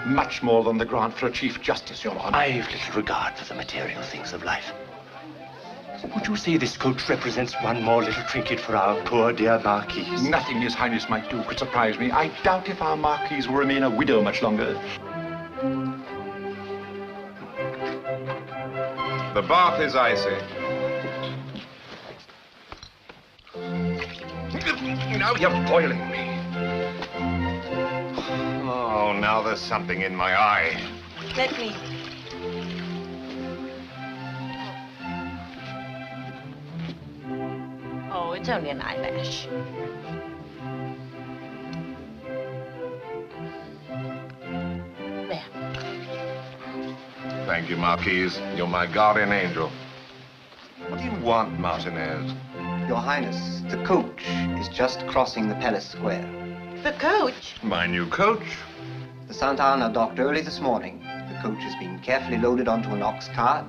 Much more than the grant for a Chief Justice, Your Honor. I've little regard for the material things of life. Would you say this coach represents one more little trinket for our poor dear Marquise? Nothing His Highness might do could surprise me. I doubt if our Marquise will remain a widow much longer. The bath is icy. Now you're boiling me. Oh, now there's something in my eye. Let me. Oh, it's only an eyelash. There. Thank you, Marquise. You're my guardian angel. What do you want, Martinez? Your Highness, the coach is just crossing the palace square. The coach? My new coach? The Santa Ana docked early this morning. The coach has been carefully loaded onto an ox cart.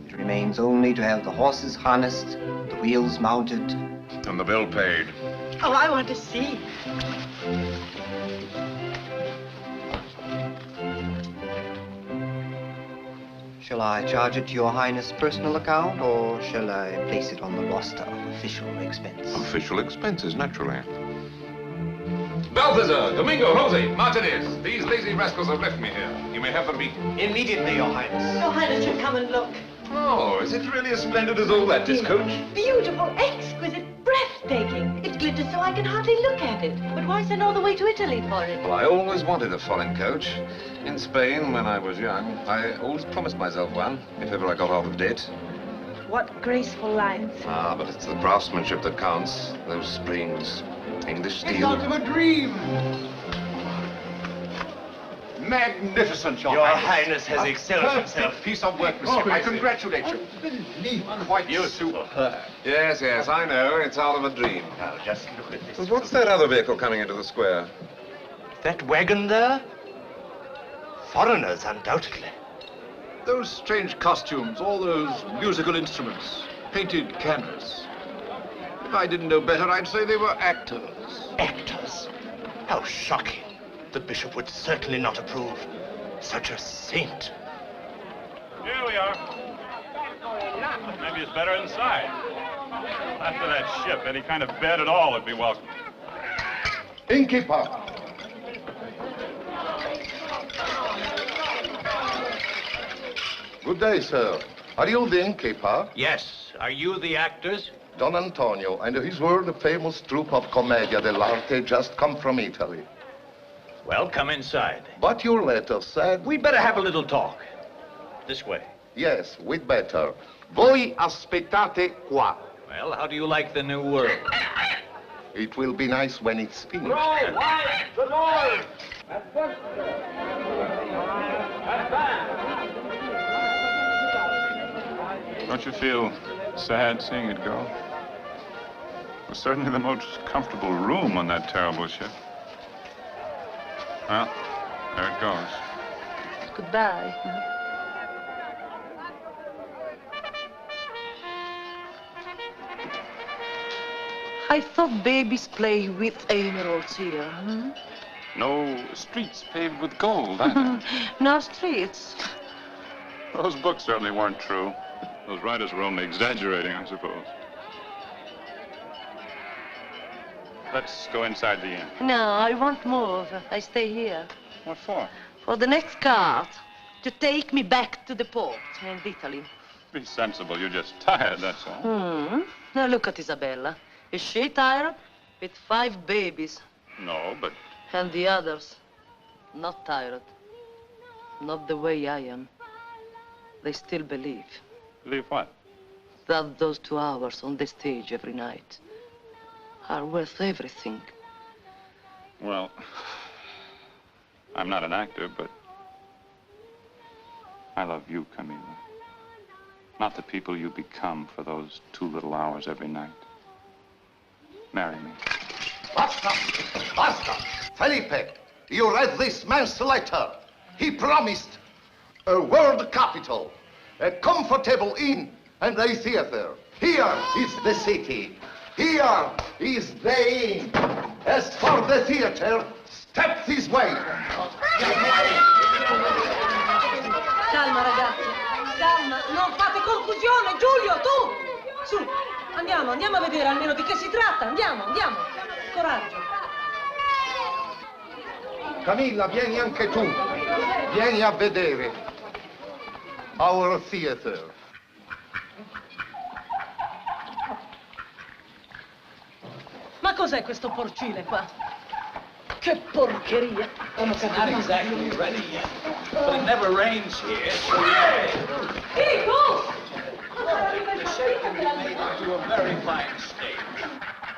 It remains only to have the horses harnessed, the wheels mounted. And the bill paid. Oh, I want to see. Shall I charge it to Your Highness' personal account, or shall I place it on the roster of official expense? Official expenses, naturally. Balthazar, Domingo, Jose, Martinez. These lazy rascals have left me here. You may have them beaten. Immediately, Your Highness. Your Highness should come and look. Oh, is it really as splendid as all that, this coach? Beautiful, exquisite, breathtaking. It glitters so I can hardly look at it. But why send all the way to Italy for it? Well, I always wanted a foreign coach. In Spain, when I was young, I always promised myself one, if ever I got out of debt. What graceful lines. Ah, but it's the craftsmanship that counts. Those springs, English It's steel. out of a dream. Magnificent, Your Highness has excelled himself. Piece of work, monsieur. I congratulate you. Unbelievable. Quite superb. Yes, yes, I know. It's out of a dream. Now, just look at this. But what's that other vehicle coming into the square? That wagon there? Foreigners, undoubtedly. Those strange costumes, all those musical instruments, painted canvas. If I didn't know better, I'd say they were actors. Actors? How shocking. The bishop would certainly not approve. Such a saint. Here we are. Maybe it's better inside. After that ship, any kind of bed at all would be welcome. Innkeeper. Good day, sir. Are you the innkeeper? Yes. Are you the actors? Don Antonio and his world-famous troupe of Commedia dell'arte just come from Italy. Well, come inside. But your letter said... We'd better have a little talk. This way. Yes, we'd better. Voi aspettate qua. Well, how do you like the new world? It will be nice when it's finished. Don't you feel sad seeing it go? It was certainly the most comfortable room on that terrible ship. Well, there it goes. Goodbye. I thought babies play with emeralds here. No streets paved with gold, either. No streets. Those books certainly weren't true. Those writers were only exaggerating, I suppose. Let's go inside the inn. No, I won't move. I stay here. What for? For the next cart to take me back to the port in Italy. Be sensible. You're just tired, that's all. Now look at Isabella. Is she tired? With 5 babies. No, but And the others, not tired. Not the way I am. They still believe believe what? that those 2 hours on the stage every night are worth everything. Well, I'm not an actor, but I love you, Camila. Not the people you become for those 2 little hours every night. Marry me. Basta! Basta! Felipe, you read this man's letter. He promised a world capital, a comfortable inn, and a theater. Here is the city. Here is the inn. As for the theater, step this way. Calma, ragazzi. Calma. Non fate confusione. Giulio, tu! Su, andiamo a vedere almeno di che si tratta. Andiamo. Coraggio. Camilla, vieni anche tu. Vieni a vedere. Our theater. Ma cos'è questo porcile qua? Che porcheria. It's not exactly ready yet, but it never rains here. Fico! The shape can be made into a very fine stage.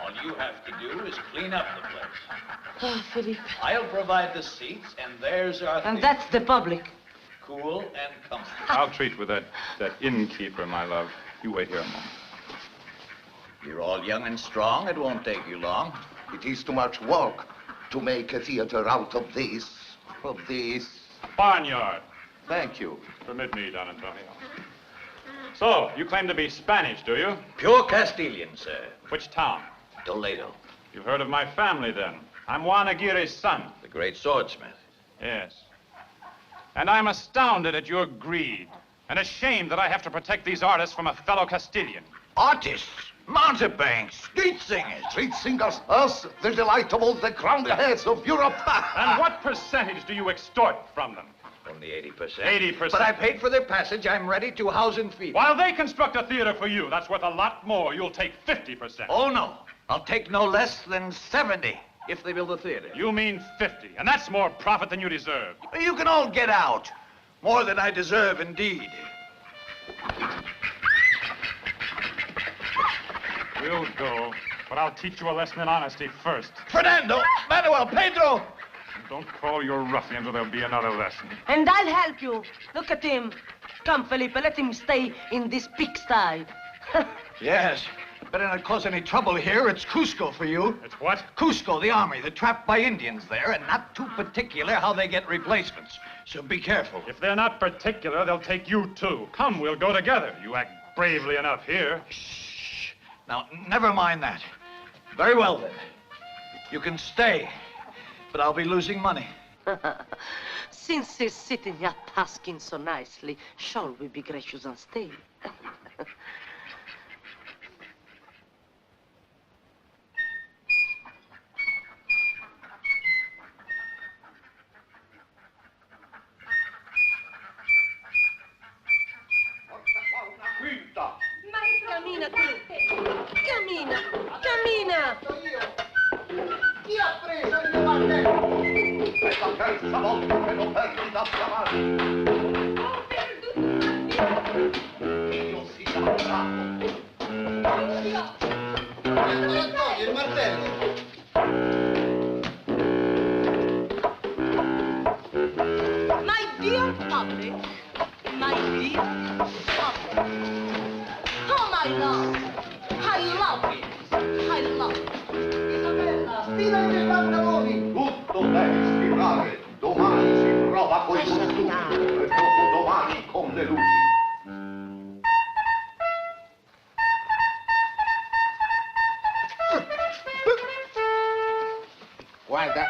All you have to do is clean up the place. Oh, Felipe. I'll provide the seats, and there's our And theater. that's the public. Cool and comfortable. I'll treat with that innkeeper, my love. You wait here a moment. You're all young and strong. It won't take you long. It is too much work to make a theater out of this. Barnyard. Thank you. Permit me, Don Antonio. So, you claim to be Spanish, do you? Pure Castilian, sir. Which town? Toledo, You've heard of my family, then. I'm Juan Aguirre's son. the great swordsmith. Yes. And I'm astounded at your greed, and ashamed that I have to protect these artists from a fellow Castilian. Artists? Mountebanks, street singers. Street singers, us, the delightable, the crowned heads of Europe. And what percentage do you extort from them? Only 80%. 80%. But I paid for their passage. I'm ready to house and feed. While they construct a theater for you, that's worth a lot more. You'll take 50%. Oh, no. I'll take no less than 70 if they build a theater. You mean 50, and that's more profit than you deserve. You can all get out. More than I deserve, indeed. We'll go, but I'll teach you a lesson in honesty first. Fernando, Manuel, Pedro. Don't call your ruffians or there'll be another lesson. And I'll help you. Look at him. Come, Felipe, let him stay in this pigsty. Yes. Better not cause any trouble here. It's Cusco for you. It's what? Cusco, the army. They're trapped by Indians there, and not too particular how they get replacements. So be careful. If they're not particular, they'll take you too. Come, we'll go together. You act bravely enough here. Shh. Now, never mind that. Very well, then. You can stay, but I'll be losing money. Since he's sitting here tasking so nicely, shall we be gracious and stay? Cammina tu! Cammina! Cammina! Chi ha preso il mio martello? È la terza volta che lo perdi da chiamare. Io sia bravo. Togli il martello. My dear public, my dear public. Oh, my love, I love it, I love it. Isabella, stila i miei pantaloni. Tutto deve stirare. Domani si prova coi costumi e dopodomani con le luci. Guarda.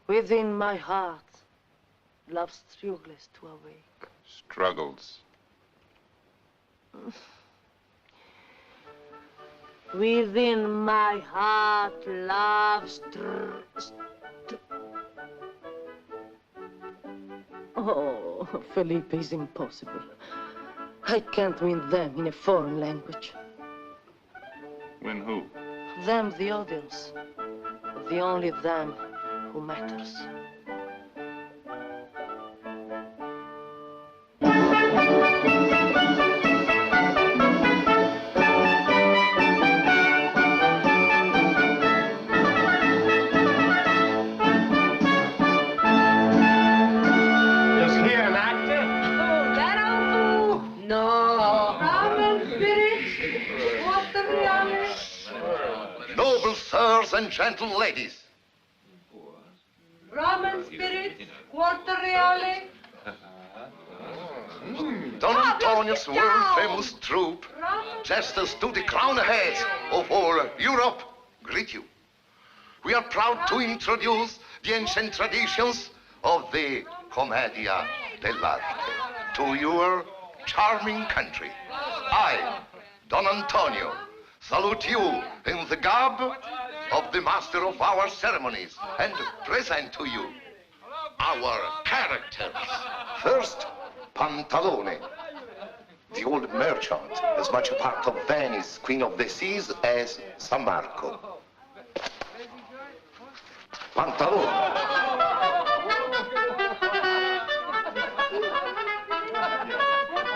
Within my heart, love struggles to awake. Struggles. Within my heart, love Oh, Felipe is impossible. I can't win them in a foreign language. Win who? Them, the audience. The only them who matters. And gentle ladies. Rum and spirits, quarter reale. Don Antonio's world-famous troupe, jesters to the crowned heads of all Europe, greet you. We are proud to introduce the ancient traditions of the commedia dell'arte to your charming country. I, Don Antonio, salute you in the garb of the master of our ceremonies and present to you our characters. First, Pantalone, the old merchant, as much a part of Venice, Queen of the Seas, as San Marco. Pantalone.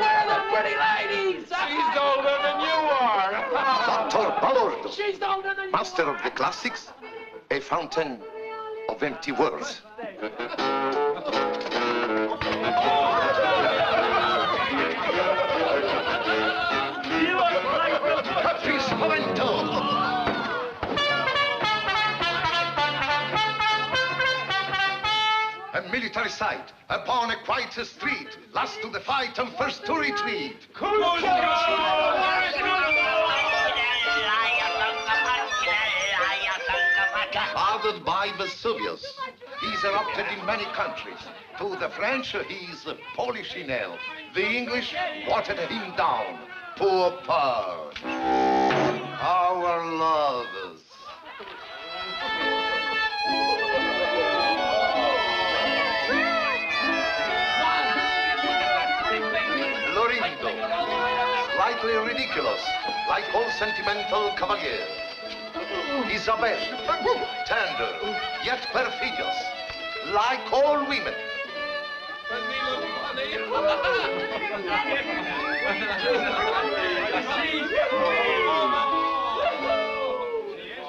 Where are the pretty ladies? She's older than you are. Dr. Balordo, She's older than master of the classics, a fountain of empty words. A military sight upon a quiet street, last to the fight and first to retreat. Fathered by Vesuvius, he's erupted in many countries. To the French, he's Polichinelle. The English watered him down. Poor Paul. Our lovers. Lorinda, slightly ridiculous, like all sentimental cavaliers. Isabel, tender, yet perfidious, like all women.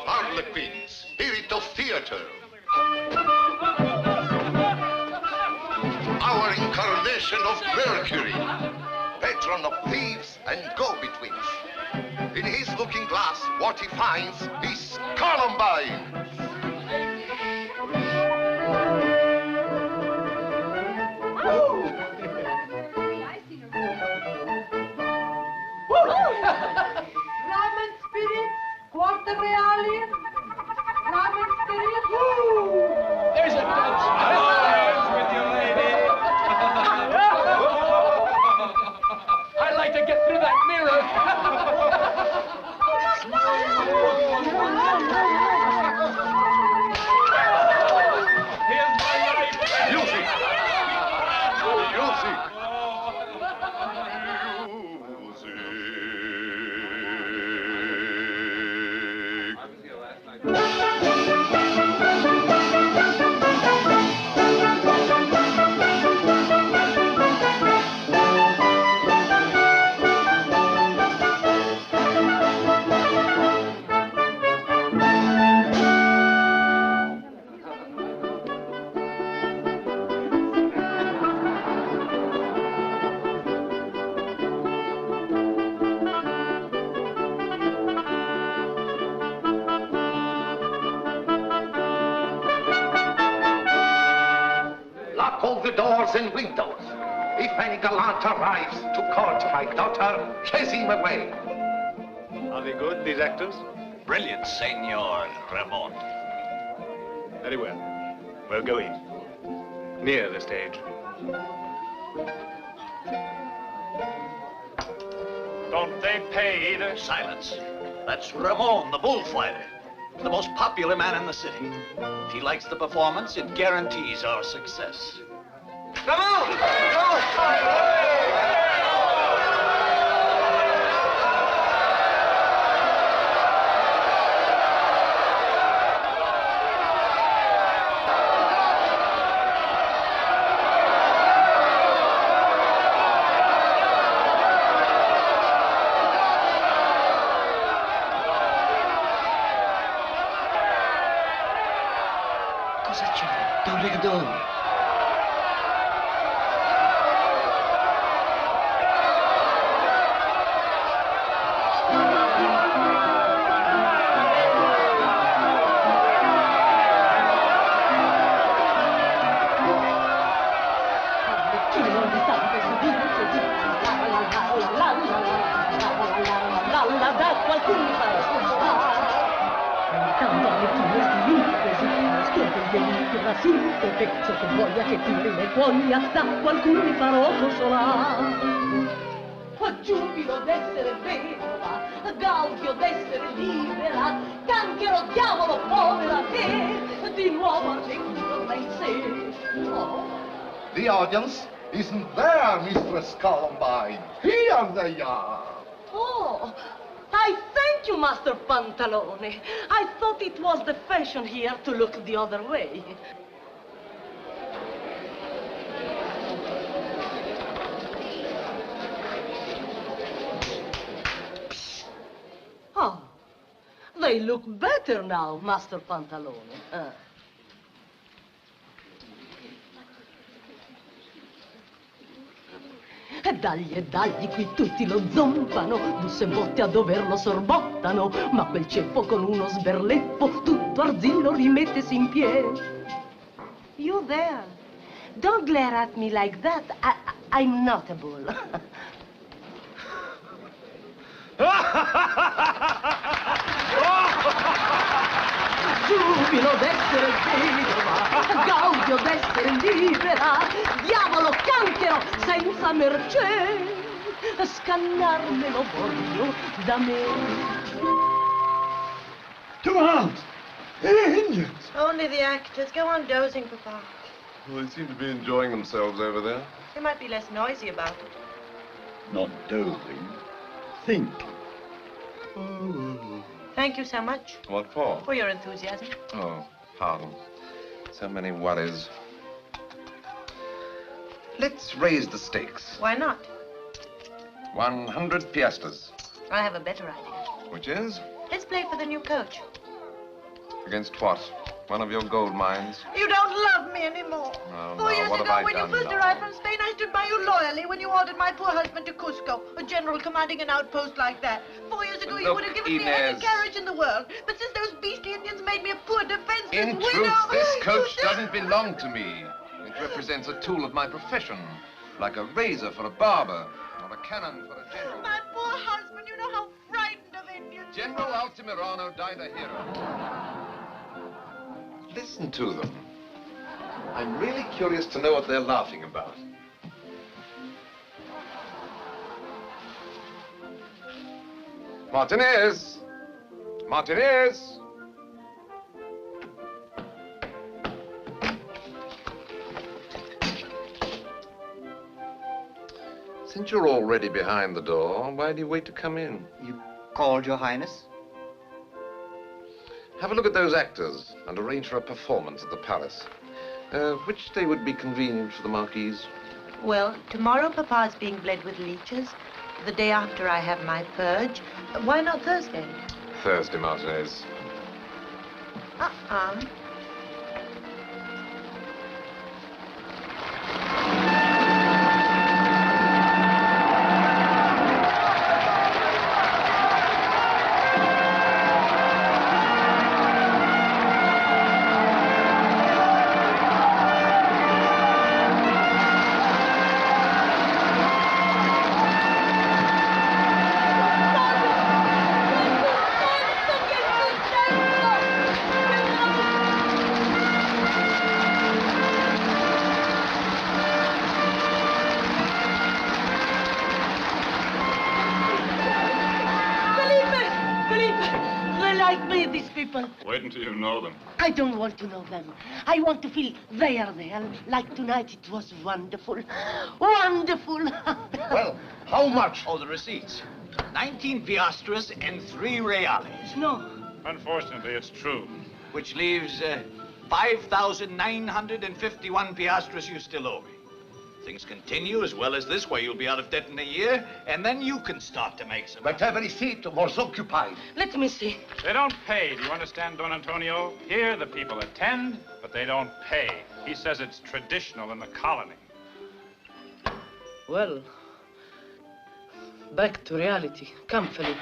Harlequin, spirit of theater. Our incarnation of Mercury, patron of thieves and go-betweens. In his looking glass, what he finds is Columbine. Ramen spirit, quarter reali. Ramen spirit. There's a with you, lady. I'd like to get through that mirror. Here's my life. Music! Music! Lock all the doors and windows. If any gallant arrives to court my daughter, chase him away. Are they good, these actors? Brilliant, Senor Ramon. Very well. We'll go in. Near the stage. Don't they pay either? Silence. That's Ramon, the bullfighter. The most popular man in the city. If he likes the performance, it guarantees our success. Ramon! Cosa c'è? Don Rigadoni. Qualcuno mi fa. tira su, pezzo che voglia che tiri le cuoglia, da qualcuno mi farò consolare. Giubilo d'essere vedova, gaudio d'essere libera, canchero diavolo povera te, di nuovo arricchito tra il sé. Oh. The audience isn't there, Mistress Columbine. Here they are. Oh, I thank you, Master Pantalone. I thought it was the fashion here to look the other way. Oh, they look better now, Master Pantalone. Dagli, qui tutti lo zompano, busse e botte a doverlo sorbottano, ma quel ceppo con uno sberleffo, tutto arzillo rimettesi in piedi. You there, don't glare at me like that, I'm not a bull. Giubilo d'essere vedova, gaudio d'essere libera, diavolo canchero senza mercé, scannarmelo voglio da me. Two arms! Indians! Only the actors. Go on dozing, Papa. Well, they seem to be enjoying themselves over there. They might be less noisy about it. Not dozing. Think. Thank you so much. What for? For your enthusiasm. Oh, pardon. So many worries. Let's raise the stakes. Why not? 100 piastres. I have a better idea. Which is? Let's play for the new coach. Against what? One of your gold mines? You don't love me anymore. Oh, 4 years what have ago, I when you done first now? arrived from Spain, I stood by you loyally when you ordered my poor husband to Cusco, a general commanding an outpost like that. 4 years ago, you Look, would have given me any Inez. carriage in the world. But since those beastly Indians made me a poor defenseless In widow... truth, this coach you doesn't belong to me. It represents a tool of my profession, like a razor for a barber, or a cannon for a general. My poor husband, you know how frightened of Indians. General Altamirano died a hero. Listen to them. I'm really curious to know what they're laughing about. Martinez! Martinez! Since you're already behind the door, why do you wait to come in? You called, Your Highness? Have a look at those actors and arrange for a performance at the palace. Which day would be convenient for the Marquise? Well, tomorrow Papa's being bled with leeches. The day after I have my purge. Why not Thursday? Thursday, Martinez. Wait until you know them. I don't want to know them. I want to feel they are there. Like tonight, it was wonderful. Wonderful. Well, how much? Oh, the receipts. 19 piastres and 3 reales. No. Unfortunately, it's true. Which leaves 5,951 piastres you still owe me. Things continue as well as this, why you'll be out of debt in a year, and then you can start to make some... But every seat was occupied. Let me see. They don't pay. Do you understand, Don Antonio? Here, the people attend, but they don't pay. He says it's traditional in the colony. Well, back to reality. Come, Felipe.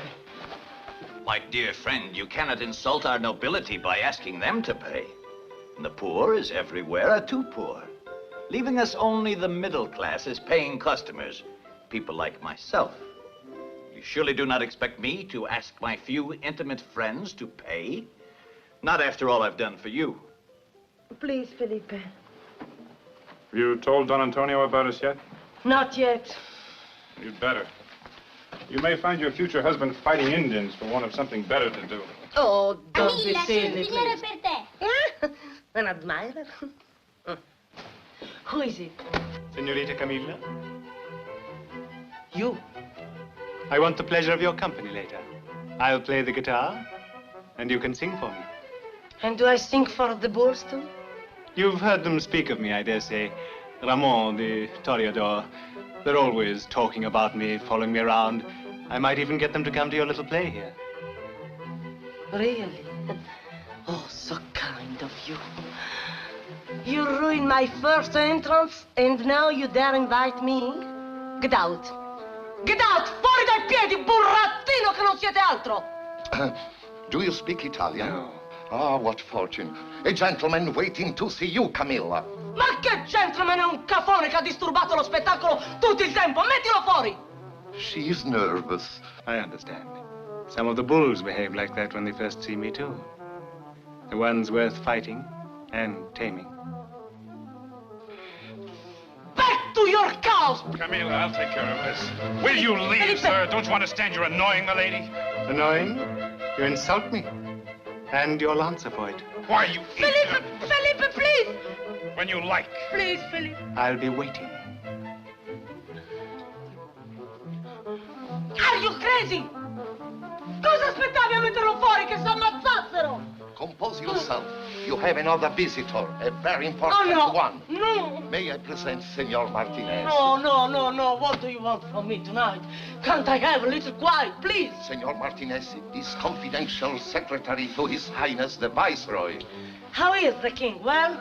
My dear friend, you cannot insult our nobility by asking them to pay. And the poor, as everywhere, are too poor. Leaving us only the middle class as paying customers, people like myself. You surely do not expect me to ask my few intimate friends to pay? Not after all I've done for you. Please, Felipe. Have you told Don Antonio about us yet? Not yet. You'd better. You may find your future husband fighting Indians for want of something better to do. Oh, don't be Camilla, silly, signore please. per te. An admirer? Who is it? Senorita Camilla? You. I want the pleasure of your company later. I'll play the guitar, and you can sing for me. And do I sing for the bulls too? You've heard them speak of me, I dare say. Ramon, the toreador. They're always talking about me, following me around. I might even get them to come to your little play here. Really? Oh, so kind of you. You ruined my first entrance, and now you dare invite me? Get out. Get out! Fuori dai piedi, burattino, che non siete altro! Do you speak Italian? No. Ah, what fortune. A gentleman waiting to see you, Camilla. Ma che gentleman è un cafone che ha disturbato lo spettacolo tutto il tempo! Mettilo fuori! She's nervous. I understand. Some of the bulls behave like that when they first see me, too. The ones worth fighting and taming. Back to your cows! Camilla, I'll take care of this. Will you leave, sir? Don't you understand you're annoying the lady? Annoying? You insult me. And you'll answer for it. Why, you Felipe, Felipe, please! When you like. Please, Felipe. I'll be waiting. Are you crazy? Cosa aspettavi a metterlo fuori che si ammazzassero? Compose yourself. You have another visitor, a very important one. No! May I present Senor Martinez? No. What do you want from me tonight? Can't I have a little quiet, please? Senor Martinez is confidential secretary to His Highness the Viceroy. How is the king? Well?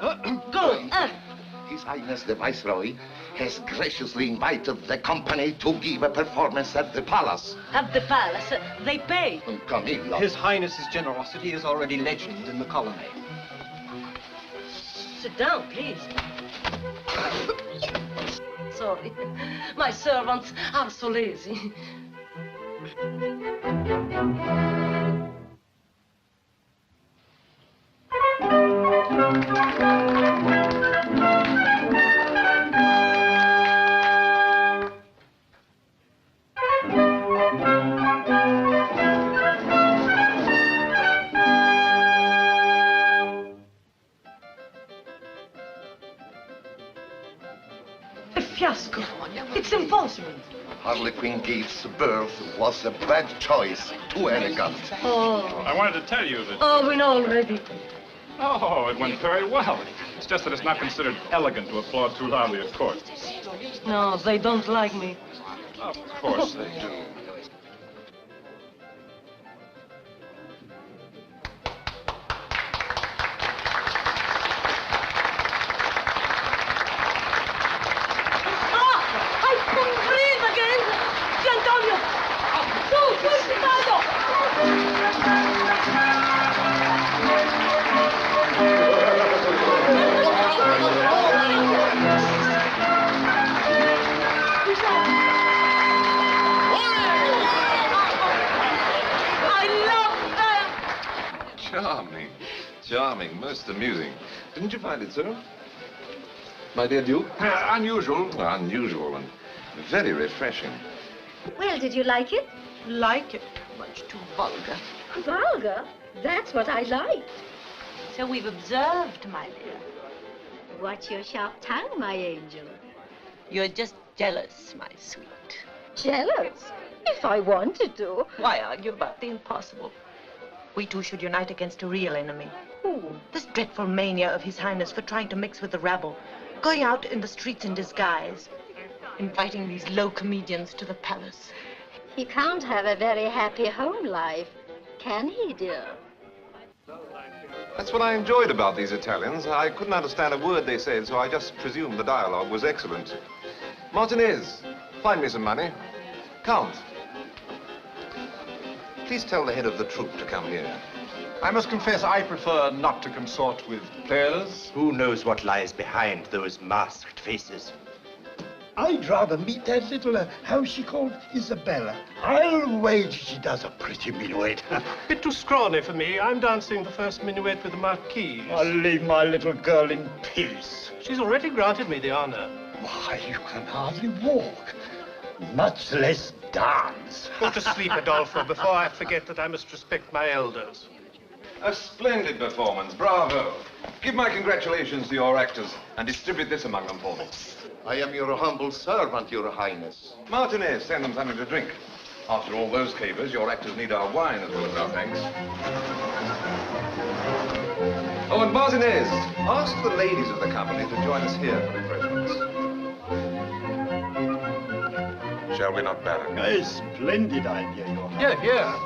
Good. His Highness the Viceroy has graciously invited the company to give a performance at the palace. At the palace, they pay. Camilla. His Highness's generosity is already legend in the colony. Sit down, please. Sorry. My servants are so lazy. A fiasco. It's impossible. Harlequin Gate's birth was a bad choice, too elegant. Oh. I wanted to tell you that... Oh, we know already. Oh, it went very well. It's just that it's not considered elegant to applaud too loudly at court. No, they don't like me. Of course they do. Charming, most amusing. Didn't you find it so? My dear Duke? Unusual. Unusual and very refreshing. Well, did you like it? Like it? Much too vulgar. Vulgar? That's what I like. So we've observed, my dear. Watch your sharp tongue, my angel. You're just jealous, my sweet. Jealous? If I wanted to. Why argue about the impossible? We two should unite against a real enemy. Who? This dreadful mania of His Highness for trying to mix with the rabble, going out in the streets in disguise, inviting these low comedians to the palace. He can't have a very happy home life, can he, dear? That's what I enjoyed about these Italians. I couldn't understand a word they said, so I just presumed the dialogue was excellent. Martinez, find me some money. Count. Please tell the head of the troupe to come here. I must confess I prefer not to consort with players. Who knows what lies behind those masked faces? I'd rather meet that little, how's she called, Isabella. I'll wager she does a pretty minuet. Bit too scrawny for me. I'm dancing the first minuet with the Marquise. I'll leave my little girl in peace. She's already granted me the honor. Why, you can hardly walk, much less dance. Go to sleep, Adolfo, before I forget that I must respect my elders. A splendid performance. Bravo. Give my congratulations to your actors and distribute this among them for me. I am your humble servant, Your Highness. Martinez, send them something to drink. After all those capers, your actors need our wine as well as our thanks. Oh, and Martinez, ask the ladies of the company to join us here for refreshments. Shall we not, Baron? A splendid idea, Your Highness. Yeah, yeah.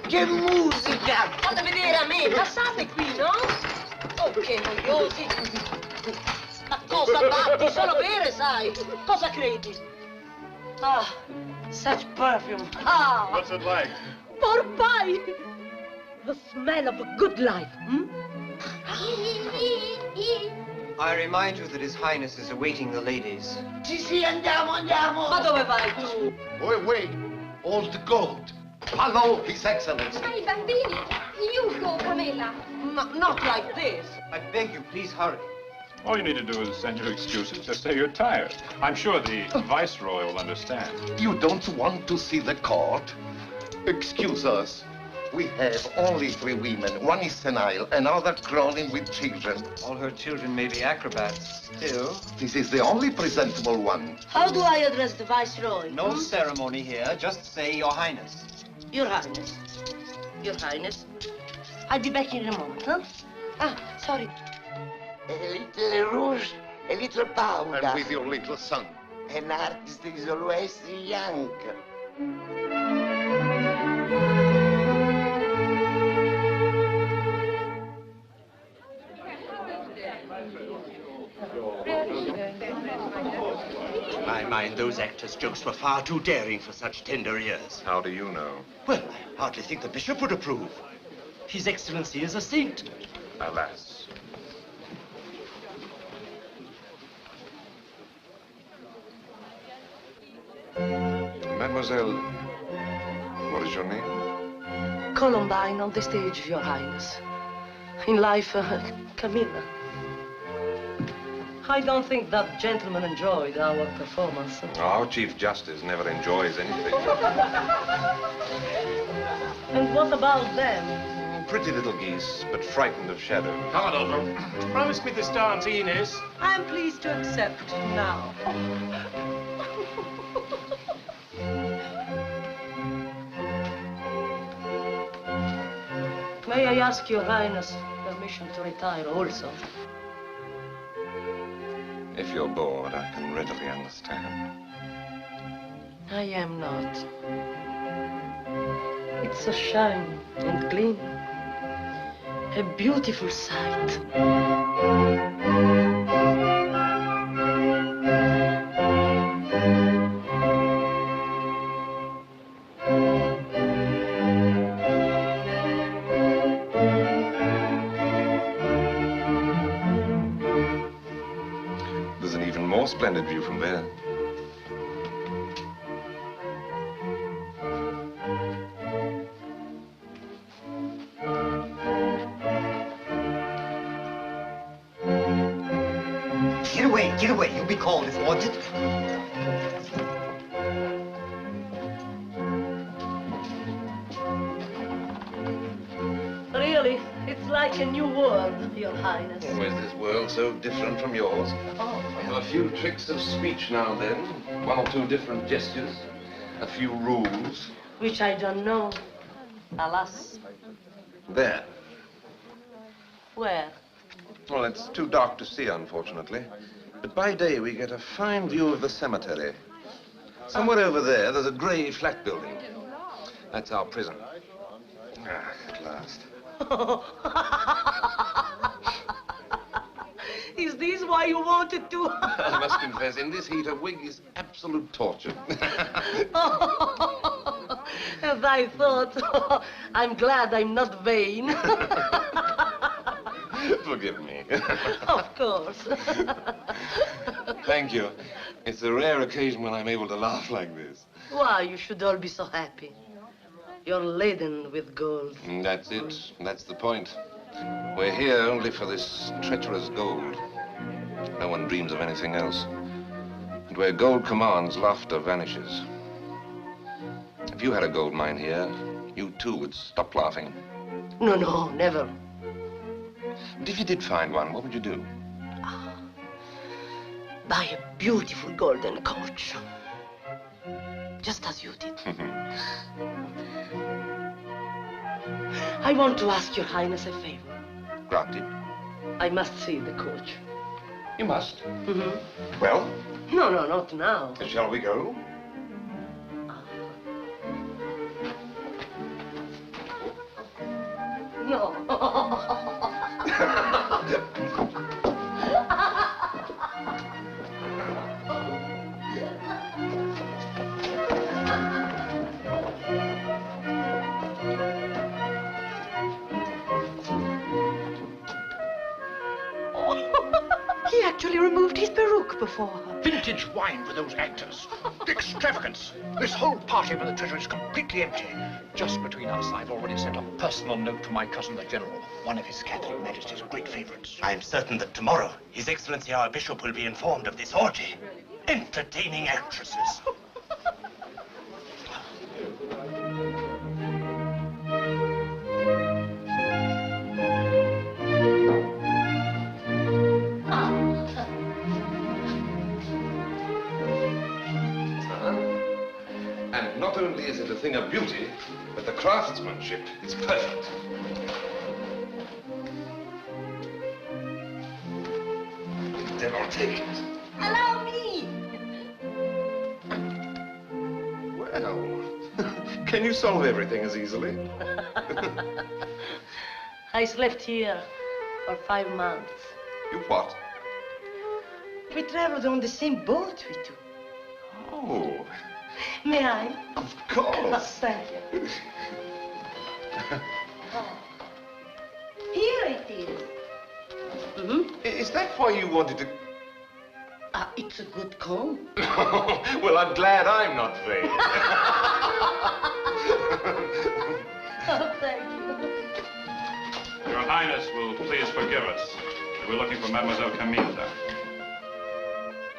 Che musica! Fate vedere a me, passate qui, no? Oh, che noiosi! Ma cosa batti? Solo bere, sai? Cosa credi? Ah, such perfume. Ah! What's it like? Porpai! The smell of a good life, hmm? I remind you that His Highness is awaiting the ladies. Sì, andiamo, andiamo. Ma dove vai tu? Wait. All the gold. Follow His Excellency. Ai bambini, you go, Camilla. Not like this. I beg you, please hurry. All you need to do is send your excuses. Just say you're tired. I'm sure the Viceroy will understand. You don't want to see the court? Excuse us. We have only 3 women. One is senile, another crawling with children. All her children may be acrobats. Still, This is the only presentable one. How do I address the Viceroy? no ceremony here. Just say Your Highness. Your Highness. Your Highness. I'll be back in a moment, huh? Ah, sorry. A little rouge, a little powder. And with your little son. An artist is always young. To my mind, those actors' jokes were far too daring for such tender ears. How do you know? Well, I hardly think the bishop would approve. His Excellency is a saint. Alas. Mademoiselle, what is your name? Columbine on the stage, Your Highness. In life, Camilla. I don't think that gentleman enjoyed our performance. Our Chief Justice never enjoys anything. And what about them? Pretty little geese, but frightened of shadow. Come on, Adolfo. Promise me this dance, Ines. I'm pleased to accept now. May I ask Your Highness permission to retire also? If you're bored, I can readily understand. I am not. It's so shiny and clean. A beautiful sight. There's an even more splendid view from there. Get away, you'll be called if wanted. Really, it's like a new world, Your Highness. Oh, is this world so different from yours? Oh. A few tricks of speech now and then, 1 or 2 different gestures, a few rules. Which I don't know. Alas. There. Where? Well, it's too dark to see, unfortunately. But by day, we get a fine view of the cemetery. Somewhere over there, there's a grey flat building. That's our prison. Ah, at last. Is this why you wanted to? I must confess, in this heat, a wig is absolute torture. As I thought. I'm glad I'm not vain. Forgive me. Of course. Thank you. It's a rare occasion when I'm able to laugh like this. Why, you should all be so happy. You're laden with gold. That's it. That's the point. We're here only for this treacherous gold. No one dreams of anything else. And where gold commands, laughter vanishes. If you had a gold mine here, you too would stop laughing. No, never. But if you did find one, what would you do? Buy a beautiful golden coach. Just as you did. I want to ask Your Highness a favor. Granted. I must see the coach. You must. Mm-hmm. Well? No, not now. Shall we go? No. He actually removed his peruke before her. Vintage wine for those actors. The extravagance. This whole party for the treasure is completely empty. Just between us, I've already sent a personal note to my cousin the General, one of His Catholic Majesty's great favorites. I'm certain that tomorrow, His Excellency our Bishop will be informed of this orgy. Entertaining actresses. And not only is it a thing of beauty, but the craftsmanship is perfect. Devil take it. Allow me! Well, can you solve everything as easily? I slept here for 5 months. You what? We traveled on the same boat, we two. Oh. May I? Of course. Thank you. Here it is. Is that why you wanted to... It's a good comb. Well, I'm glad I'm not vain. Oh, thank you. Your Highness will please forgive us. We're looking for Mademoiselle Camilla.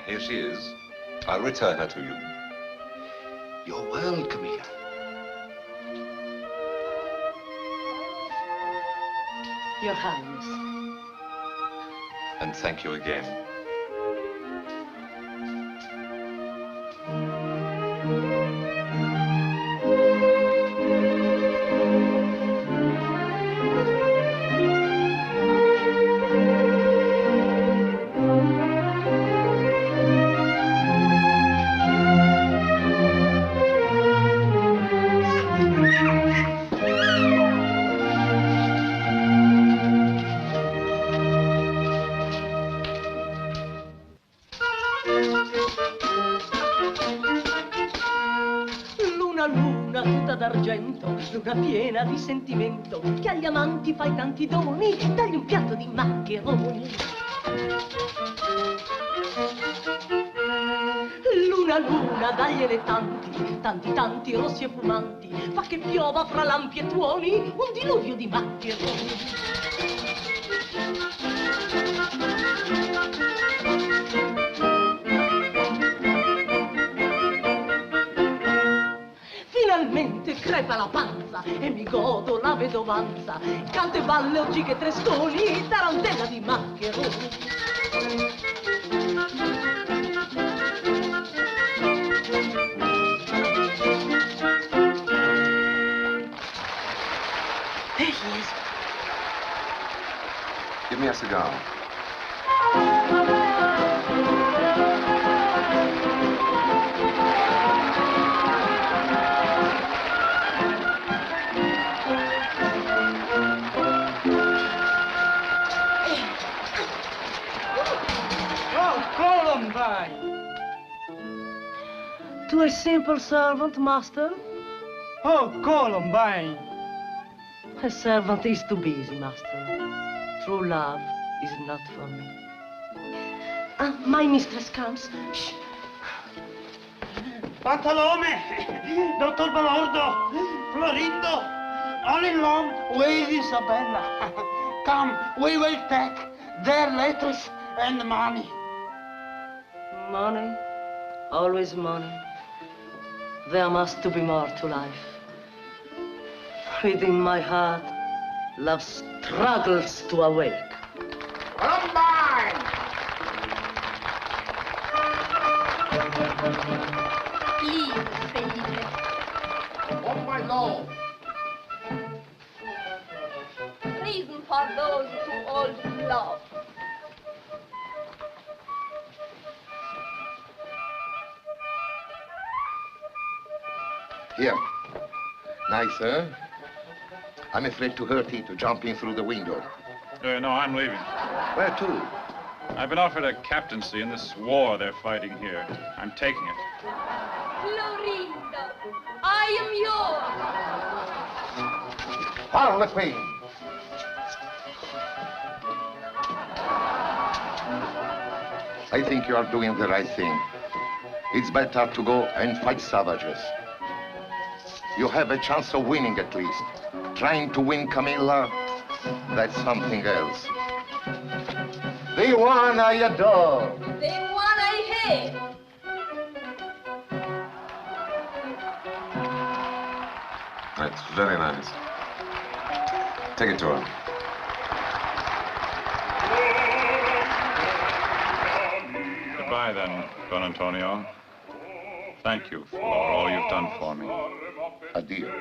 Here she is. I'll return her to you. Your world, Camilla. Your Highness. And thank you again. Luna tutta d'argento, luna piena di sentimento, che agli amanti fai tanti doni, dagli un piatto di maccheroni. Luna, dagliene tanti rossi e fumanti, fa che piova fra lampi e tuoni, un diluvio di maccheroni. Finalmente crepa la panza e mi godo la vedovanza, canto e balle oggi che tresconi, tarantella di maccheroni. There he is. Give me a cigar. To a simple servant, master? Oh, Columbine! A servant is too busy, master. True love is not for me. My mistress comes. Shh. Bartolome! Dottor Balordo! Florindo! All along with Isabella. Come, we will take their letters and money. Money? Always money. There must be more to life. Within my heart, love struggles to awake. Columbine! Please, Felipe. On my law. Reason for those too old to love. Here. Nice, huh? I'm afraid to hurt it, jumping through the window. No, I'm leaving. Where to? I've been offered a captaincy in this war they're fighting here. I'm taking it. Florindo, I am yours. Follow the queen. I think you are doing the right thing. It's better to go and fight savages. You have a chance of winning at least. Trying to win Camilla, that's something else. The one I adore. The one I hate. That's very nice. Take it to her. Goodbye, then, Don Antonio. Thank you for all you've done for me. Addio.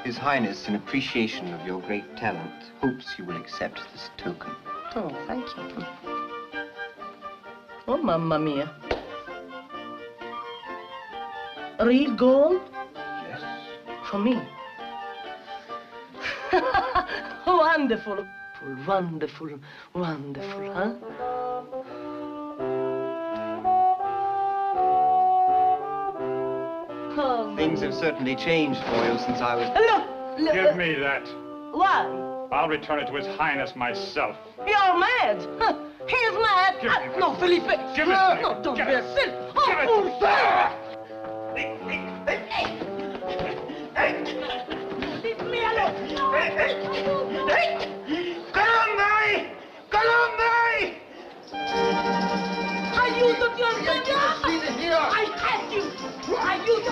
His Highness, in appreciation of your great talent, hopes you will accept this token. Oh, thank you. Oh, mamma mia. Real gold? Yes. For me? Wonderful. Wonderful, wonderful, huh? Oh. Things have certainly changed for you since I was... Look! Give me that. Why? I'll return it to His Highness myself. You're mad! He's mad! No, Felipe! Give it to me. No, don't Give be it. a silly! Give it Oh, to me. Leave me alone! Columbine! Columbine! Aiuto, ti Antonio! I have you! Aiuto!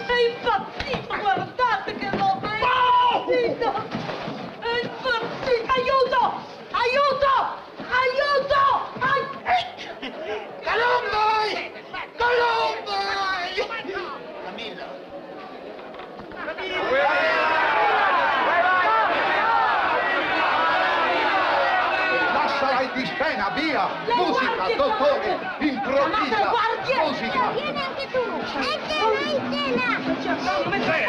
È impazzito, guardate che roba! È impazzito! È impazzito! Aiuto! Aiuto! Aiuto! Columbine! Columbine! Camilla. Lasciala di scena, via! Musica, dottore! Improvvisa! Musica! Vieni anche tu! E che vai in scena!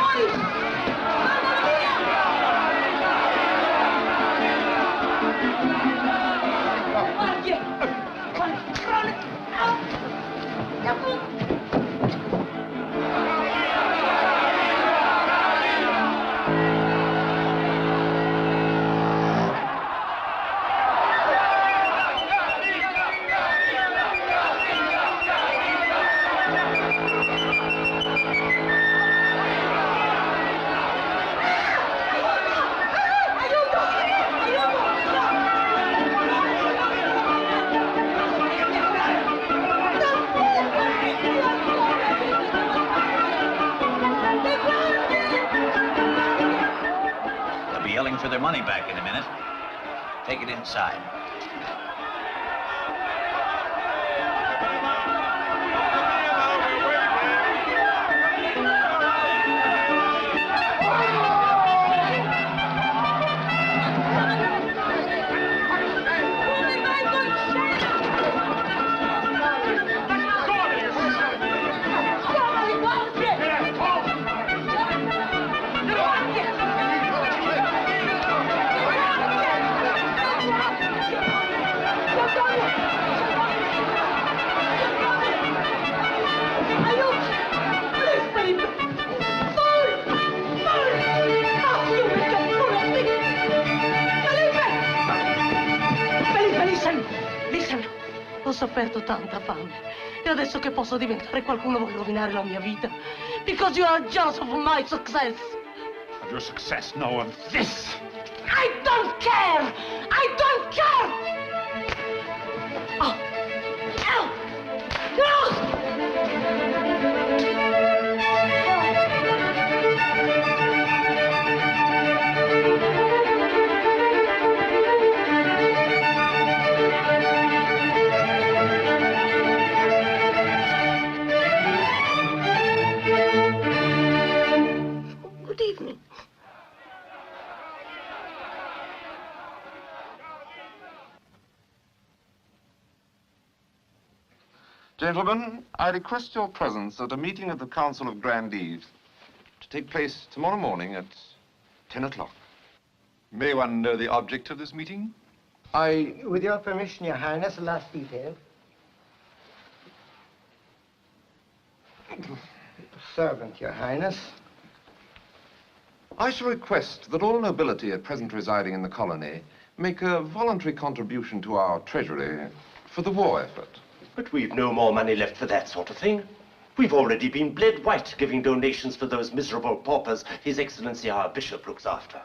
take it inside. Ho sofferto tanta fame e adesso che posso diventare qualcuno vuoi rovinare la mia vita. Because you are jealous of my success. Of your success? No, of this! I don't care! I don't care! Oh. Ow! No! Good evening. Gentlemen, I request your presence at a meeting of the Council of Grandees to take place tomorrow morning at 10 o'clock. May one know the object of this meeting? With your permission, Your Highness, the last detail. Servant, Your Highness. I shall request that all nobility at present residing in the colony make a voluntary contribution to our treasury for the war effort. But we've no more money left for that sort of thing. We've already been bled white giving donations for those miserable paupers His Excellency our Bishop looks after.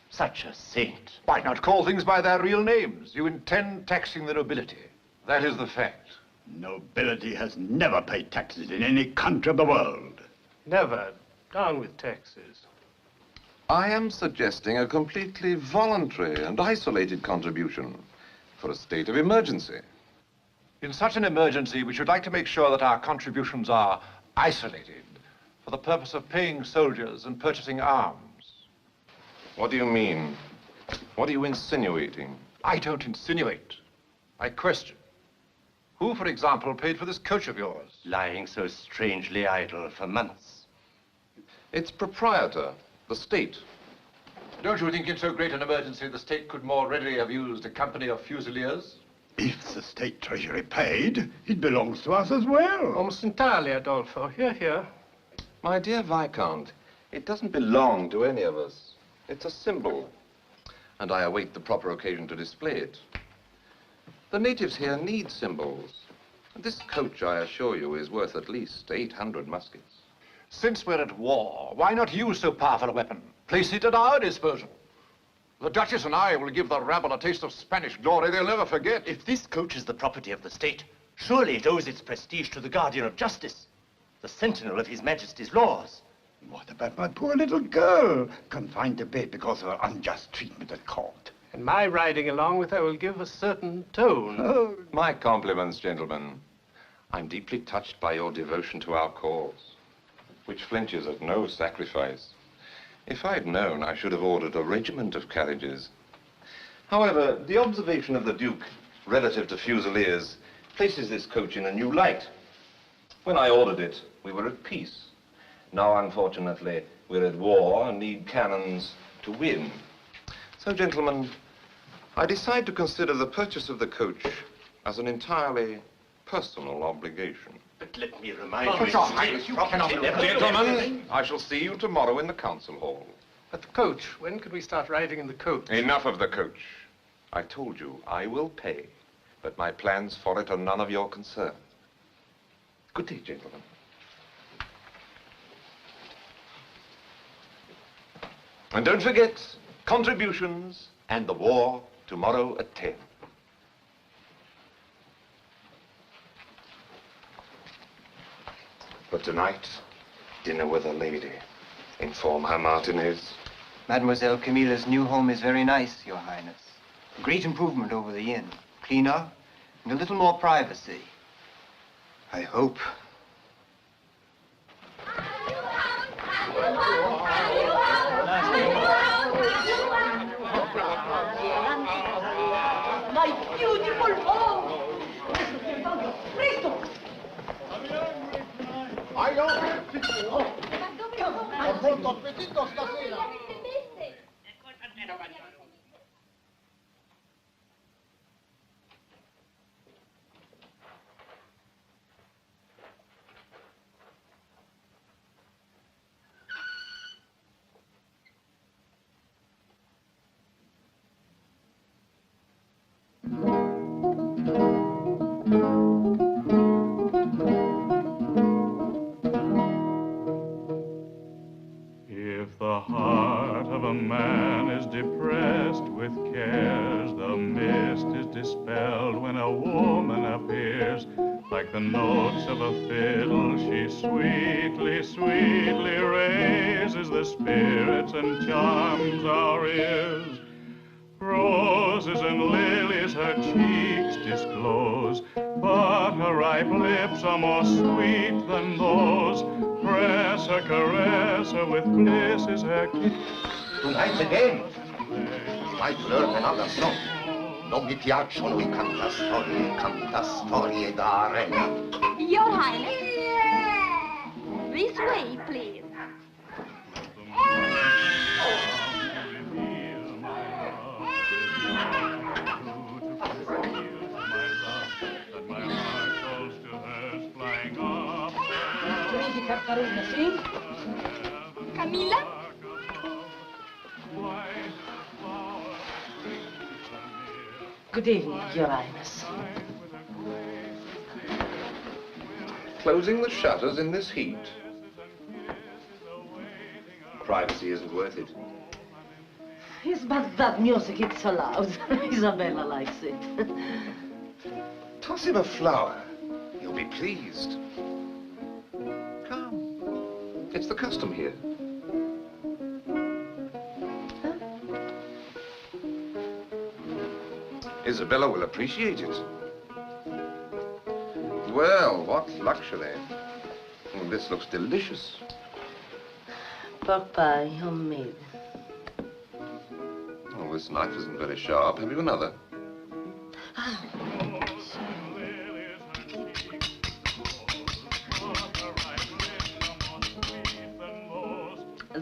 Such a saint. Why not call things by their real names? You intend taxing the nobility. That is the fact. Nobility has never paid taxes in any country of the world. Never. Down with taxes. I am suggesting a completely voluntary and isolated contribution for a state of emergency. In such an emergency, we should like to make sure that our contributions are isolated for the purpose of paying soldiers and purchasing arms. What do you mean? What are you insinuating? I don't insinuate. I question. Who, for example, paid for this coach of yours? Lying so strangely idle for months. Its proprietor, the state. Don't you think in so great an emergency the state could more readily have used a company of fusiliers? If the state treasury paid, it belongs to us as well. Almost entirely, Adolfo. Here, here. My dear Viscount, it doesn't belong to any of us. It's a symbol, and I await the proper occasion to display it. The natives here need symbols. And this coach, I assure you, is worth at least 800 muskets. Since we're at war, why not use so powerful a weapon? Place it at our disposal. The Duchess and I will give the rabble a taste of Spanish glory they'll never forget. If this coach is the property of the state, surely it owes its prestige to the guardian of justice, the sentinel of His Majesty's laws. What about my poor little girl, confined to bed because of her unjust treatment at court? And my riding along with her will give a certain tone. Oh, my compliments, gentlemen. I'm deeply touched by your devotion to our cause, which flinches at no sacrifice. If I'd known, I should have ordered a regiment of carriages. However, the observation of the Duke relative to fusiliers places this coach in a new light. When I ordered it, we were at peace. Now, unfortunately, we're at war and need cannons to win. So, gentlemen, I decide to consider the purchase of the coach as an entirely personal obligation. But let me remind you... Your Highness, you cannot... Gentlemen, I shall see you tomorrow in the council hall. But the coach, when could we start riding in the coach? Enough of the coach. I told you, I will pay, but my plans for it are none of your concern. Good day, gentlemen. And don't forget, contributions and the war tomorrow at 10. But tonight, dinner with a lady. Inform her Martinez. Mademoiselle Camilla's new home is very nice, Your Highness. Great improvement over the inn. Cleaner and a little more privacy. I hope. My beautiful home! Presto! Ho molto appetito stasera. If the heart of a man is depressed with cares, the mist is dispelled when a woman appears. Like the notes of a fiddle, she sweetly, sweetly raises the spirits and charms our ears. Roses and lilies her cheeks disclose, but her ripe lips are more sweet than those. Press her, caress her, with kisses her kiss. Tonight again, might learn another song. Non mi piacciono I cantastorie da arena. Your Highness. This way, please. Carrozza, sì? Camilla? Good evening, Your Highness. Closing the shutters in this heat? Privacy isn't worth it. Yes, but that music, it's so loud. Isabella likes it. Toss him a flower. He'll be pleased. Come. It's the custom here. Isabella will appreciate it. Well, what luxury. Oh, this looks delicious. Pork pie, homemade. Oh, this knife isn't very sharp. Have you another?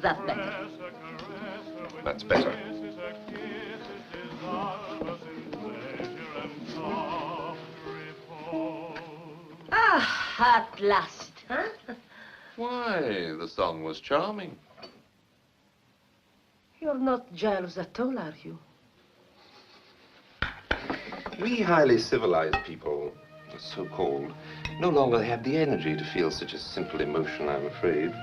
That's better. That's better. Ah, at last, huh? Why, the song was charming. You're not jealous at all, are you? We highly civilized people, so-called, no longer have the energy to feel such a simple emotion, I'm afraid.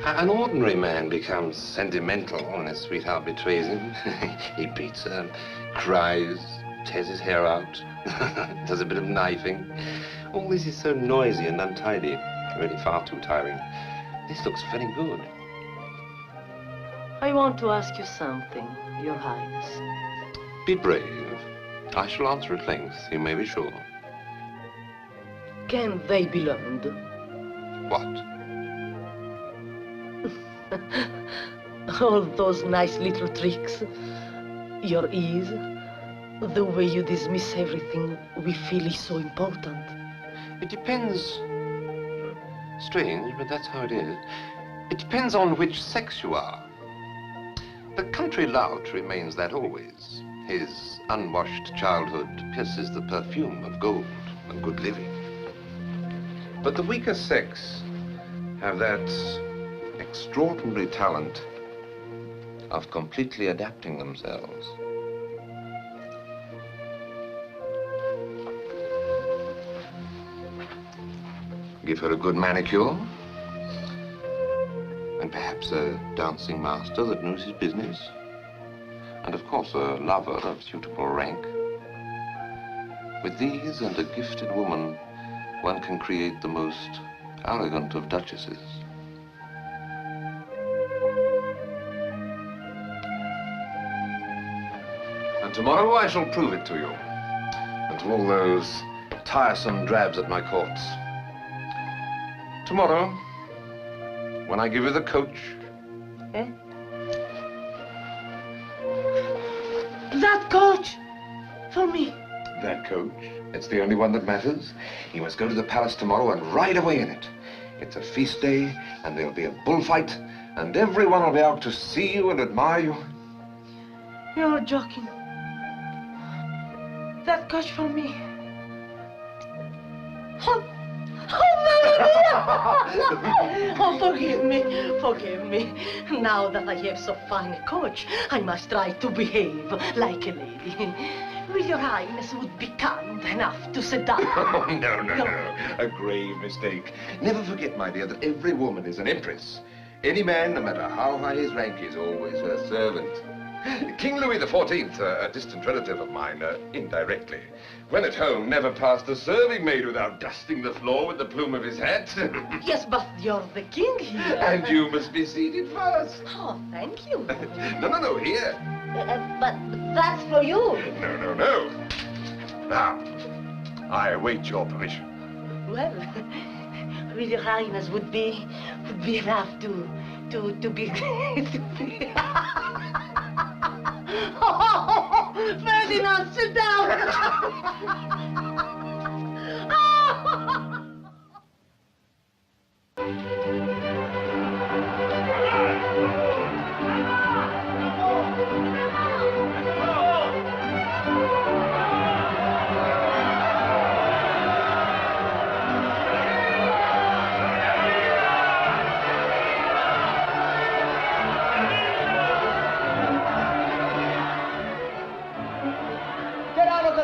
An ordinary man becomes sentimental when his sweetheart betrays him. He beats her, cries, tears his hair out, does a bit of knifing. All this is so noisy and untidy, really far too tiring. This looks very good. I want to ask you something, Your Highness. Be brave. I shall answer at length, you may be sure. Can they be learned? What? All those nice little tricks. Your ease. The way you dismiss everything we feel is so important. It depends. Strange, but that's how it is. It depends on which sex you are. The country lout remains that always. His unwashed childhood pierces the perfume of gold and good living. But the weaker sex have that extraordinary talent of completely adapting themselves. Give her a good manicure, and perhaps a dancing master that knows his business, and of course a lover of suitable rank. With these and a gifted woman, one can create the most arrogant of duchesses. And And tomorrow I shall prove it to you. And to all those tiresome drabs at my courts. Tomorrow, when I give you the coach. Eh? That coach! For me. That coach? It's the only one that matters. You must go to the palace tomorrow and ride away in it. It's a feast day, and there'll be a bullfight, and everyone will be out to see you and admire you. You're joking. That coach for me. Oh, oh, forgive me. Now that I have so fine a coach, I must try to behave like a lady. Will your highness would be kind enough to sit down? Oh, no. A grave mistake. Never forget, my dear, that every woman is an empress. Any man, no matter how high his rank, is always her servant. King Louis XIV, a distant relative of mine, indirectly, when at home, never passed a serving maid without dusting the floor with the plume of his hat. Yes, but you're the king here. And you must be seated first. Oh, thank you. No, here. But that's for you. No. Now, I await your permission. Well, will your highness would be enough to be... Oh, Ferdinand, sit down!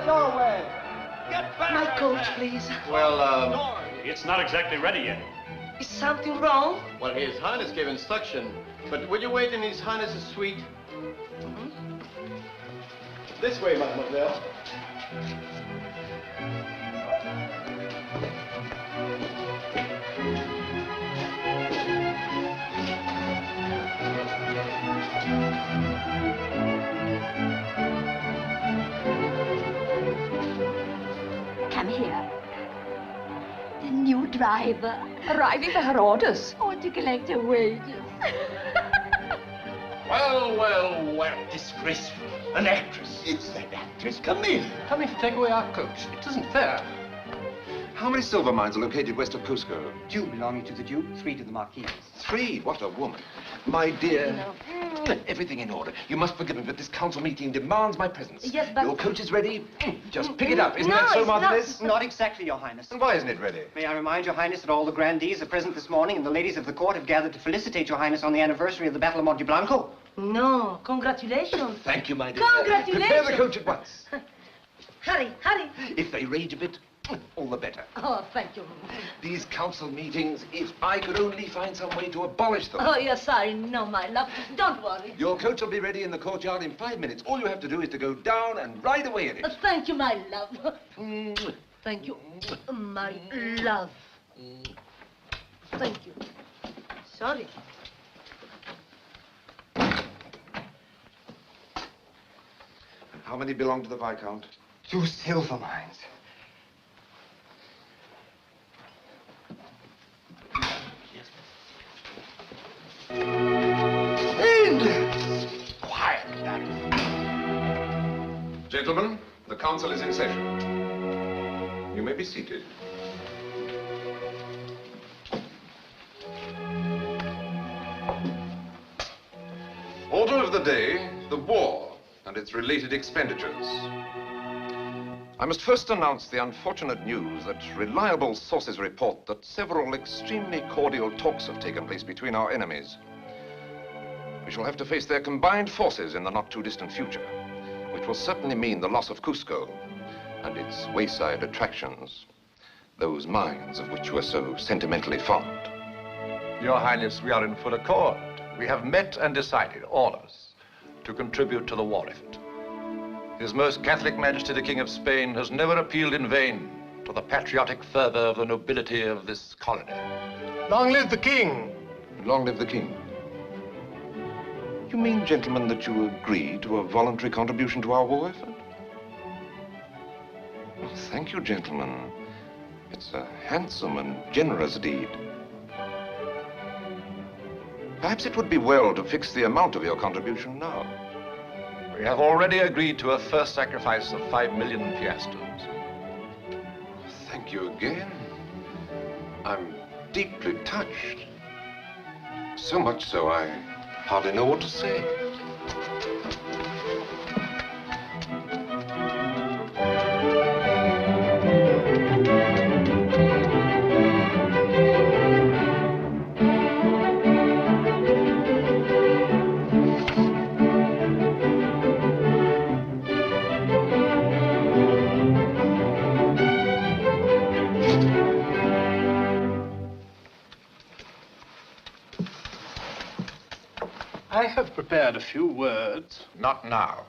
Doorway. Get back! My coach, please. Well, it's not exactly ready yet. Is something wrong? Well, His Highness gave instruction, but will you wait in His Highness's suite? This way, mademoiselle. Come here. The new driver. Arriving for her orders. Oh, to collect her wages. Well. Disgraceful. An actress. It's an actress. Come in to take away our coach. It isn't fair. How many silver mines are located west of Cusco? 2 belonging to the Duke, 3 to the Marquis. 3? What a woman. My dear, everything in order. You must forgive me, but this council meeting demands my presence. Yes, but... Your coach is ready. Just pick it up. Isn't that so, Martinez? Not exactly, Your Highness. And why isn't it ready? May I remind Your Highness that all the grandees are present this morning and the ladies of the court have gathered to felicitate Your Highness on the anniversary of the Battle of Monte Blanco? No, congratulations. Thank you, my dear. Congratulations. Prepare the coach at once. Hurry. If they rage a bit, all the better. Oh, thank you. These council meetings, if I could only find some way to abolish them. Oh, yes, I know, my love. Don't worry. Your coach will be ready in the courtyard in 5 minutes. All you have to do is to go down and ride away in it. Thank you, my love. Thank you, my love. Thank you. Sorry. How many belong to the Viscount? 2 silver mines. Quiet, lad. Gentlemen, the council is in session. You may be seated. Order of the day, the war and its related expenditures. I must first announce the unfortunate news that reliable sources report that several extremely cordial talks have taken place between our enemies. We shall have to face their combined forces in the not-too-distant future, which will certainly mean the loss of Cusco and its wayside attractions, those mines of which you are so sentimentally fond. Your Highness, we are in full accord. We have met and decided, all of us, to contribute to the war effort. His Most Catholic Majesty the King of Spain has never appealed in vain to the patriotic fervor of the nobility of this colony. Long live the King! Long live the King. You mean, gentlemen, that you agree to a voluntary contribution to our war effort? Well, thank you, gentlemen. It's a handsome and generous deed. Perhaps it would be well to fix the amount of your contribution now. We have already agreed to a first sacrifice of 5 million piastres. Thank you again. I'm deeply touched. So much so I hardly know what to say. I have prepared a few words. Not now.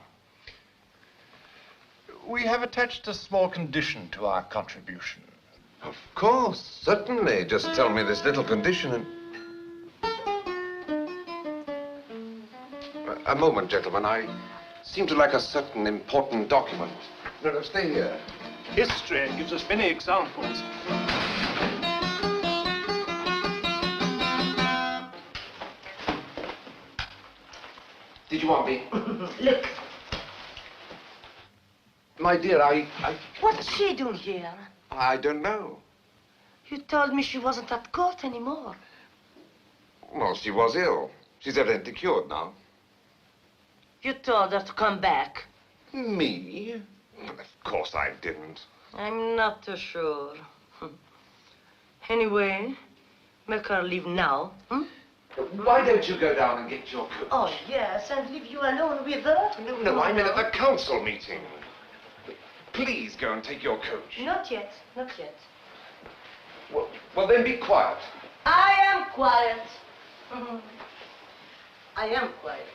We have attached a small condition to our contribution. Of course, certainly. Just tell me this little condition and... A moment, gentlemen. I seem to lack a certain important document. No, stay here. History gives us many examples. Did you want me? Look. My dear, What's she doing here? I don't know. You told me she wasn't at court anymore. Well, she was ill. She's evidently cured now. You told her to come back. Me? Of course I didn't. I'm not too sure. Anyway, make her leave now. Why don't you go down and get your coat? Oh, yes, and leave you alone with her? No, I'm in at the council meeting. Please go and take your coat. Not yet, not yet. Well, then be quiet. I am quiet. I am quiet.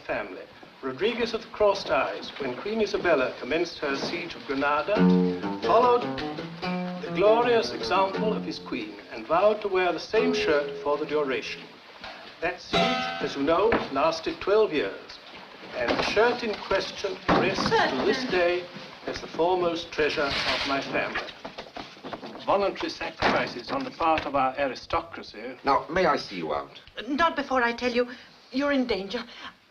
Family. Rodriguez of the Crossed Eyes, when Queen Isabella commenced her siege of Granada, followed the glorious example of his queen and vowed to wear the same shirt for the duration. That siege, as you know, lasted 12 years, and the shirt in question rests to this day as the foremost treasure of my family. Voluntary sacrifices on the part of our aristocracy. Now, may I see you out? Not before I tell you you're in danger.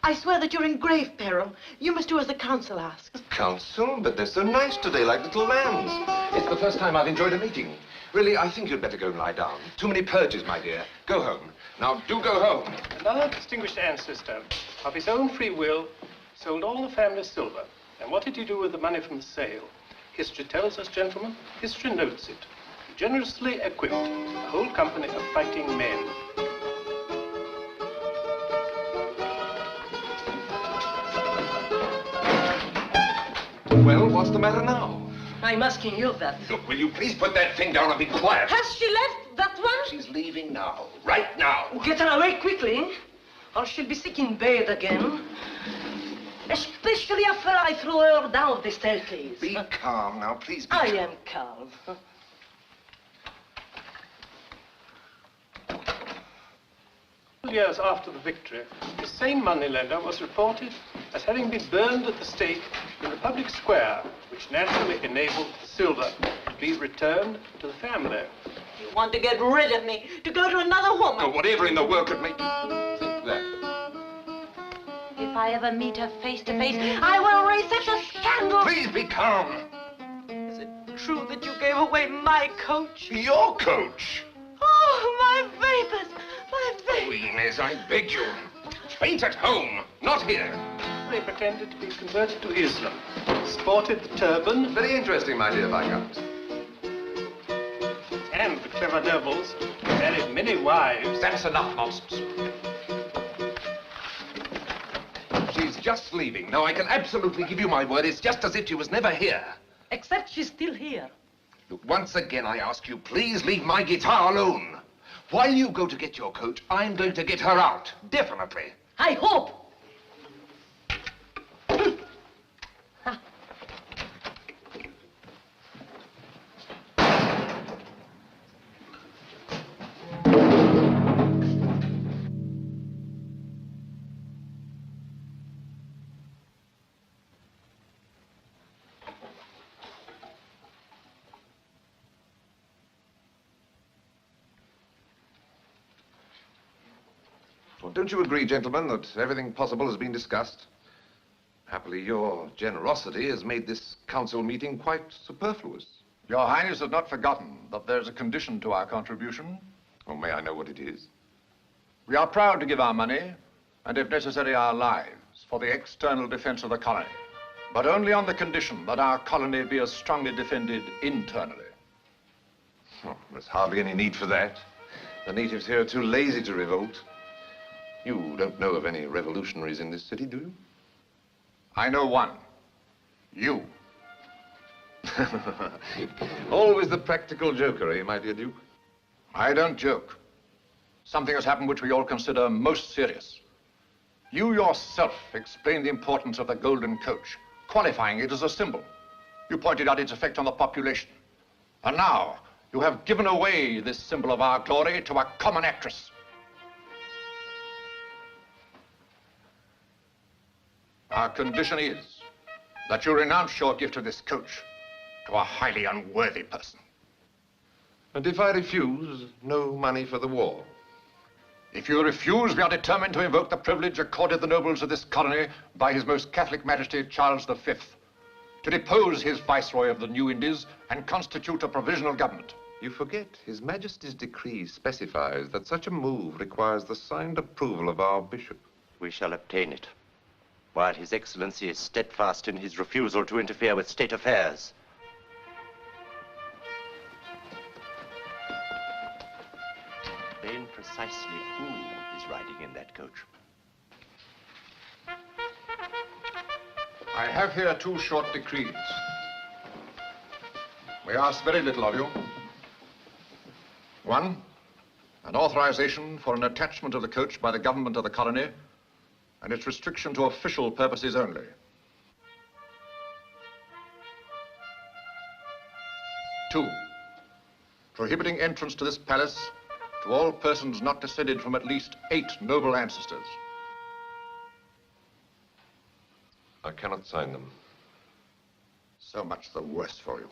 I swear that you're in grave peril. You must do as the council asks. Council? But they're so nice today, like little lambs. It's the first time I've enjoyed a meeting. Really, I think you'd better go and lie down. Too many purges, my dear. Go home. Now, do go home. Another distinguished ancestor, of his own free will, sold all the family's silver. And what did he do with the money from the sale? History tells us, gentlemen. History notes it. He generously equipped a whole company of fighting men. Well, what's the matter now? I'm asking you that. Look, will you please put that thing down and be quiet? Has she left, that one? She's leaving now. Right now. Get her away quickly, or she'll be sick in bed again. Especially after I throw her down the staircase. Be calm now, please. I am calm. Years after the victory, the same moneylender was reported as having been burned at the stake in the public square, which naturally enabled the silver to be returned to the family. You want to get rid of me, to go to another woman. Oh, whatever in the world could make you think that? If I ever meet her face to face, I will raise such a scandal. Please be calm. Is it true that you gave away my coach? Your coach? Oh, my vapors! My vapors! Oh, Inez, I beg you. Paint at home, not here. They pretended to be converted to Islam, sported the turban. Very interesting, my dear Viscount. And the clever devils married many wives. That's enough nonsense. She's just leaving. Now, I can absolutely give you my word. It's just as if she was never here. Except she's still here. Look, once again, I ask you, please leave my guitar alone. While you go to get your coat, I'm going to get her out. Definitely. I hope. don't you agree, gentlemen, that everything possible has been discussed? Happily, your generosity has made this council meeting quite superfluous. Your Highness has not forgotten that there's a condition to our contribution. Oh, may I know what it is? We are proud to give our money, and if necessary, our lives, for the external defense of the colony, but only on the condition that our colony be as strongly defended internally. Oh, there's hardly any need for that. The natives here are too lazy to revolt. You don't know of any revolutionaries in this city, do you? I know one. You. Always the practical joker, eh, my dear Duke? I don't joke. Something has happened which we all consider most serious. You yourself explained the importance of the golden coach, qualifying it as a symbol. You pointed out its effect on the population. And now, you have given away this symbol of our glory to a common actress. Our condition is that you renounce your gift of this coach to a highly unworthy person. And if I refuse, no money for the war? If you refuse, we are determined to invoke the privilege accorded the nobles of this colony by His Most Catholic Majesty Charles V, to depose his Viceroy of the New Indies and constitute a provisional government. You forget His Majesty's decree specifies that such a move requires the signed approval of our bishop. We shall obtain it, while His Excellency is steadfast in his refusal to interfere with state affairs. Then precisely who is riding in that coach? I have here 2 short decrees. We ask very little of you. 1, an authorization for an attachment of the coach by the government of the colony and its restriction to official purposes only. 2, prohibiting entrance to this palace to all persons not descended from at least 8 noble ancestors. I cannot sign them. So much the worse for you.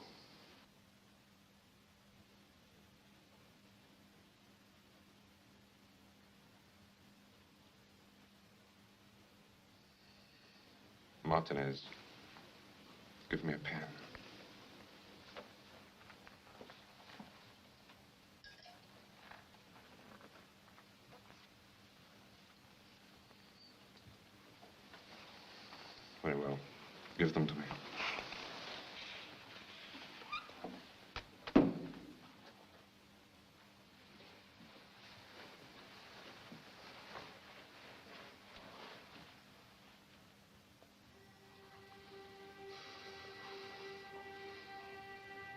Martinez, give me a pen. Very well. Give them to me.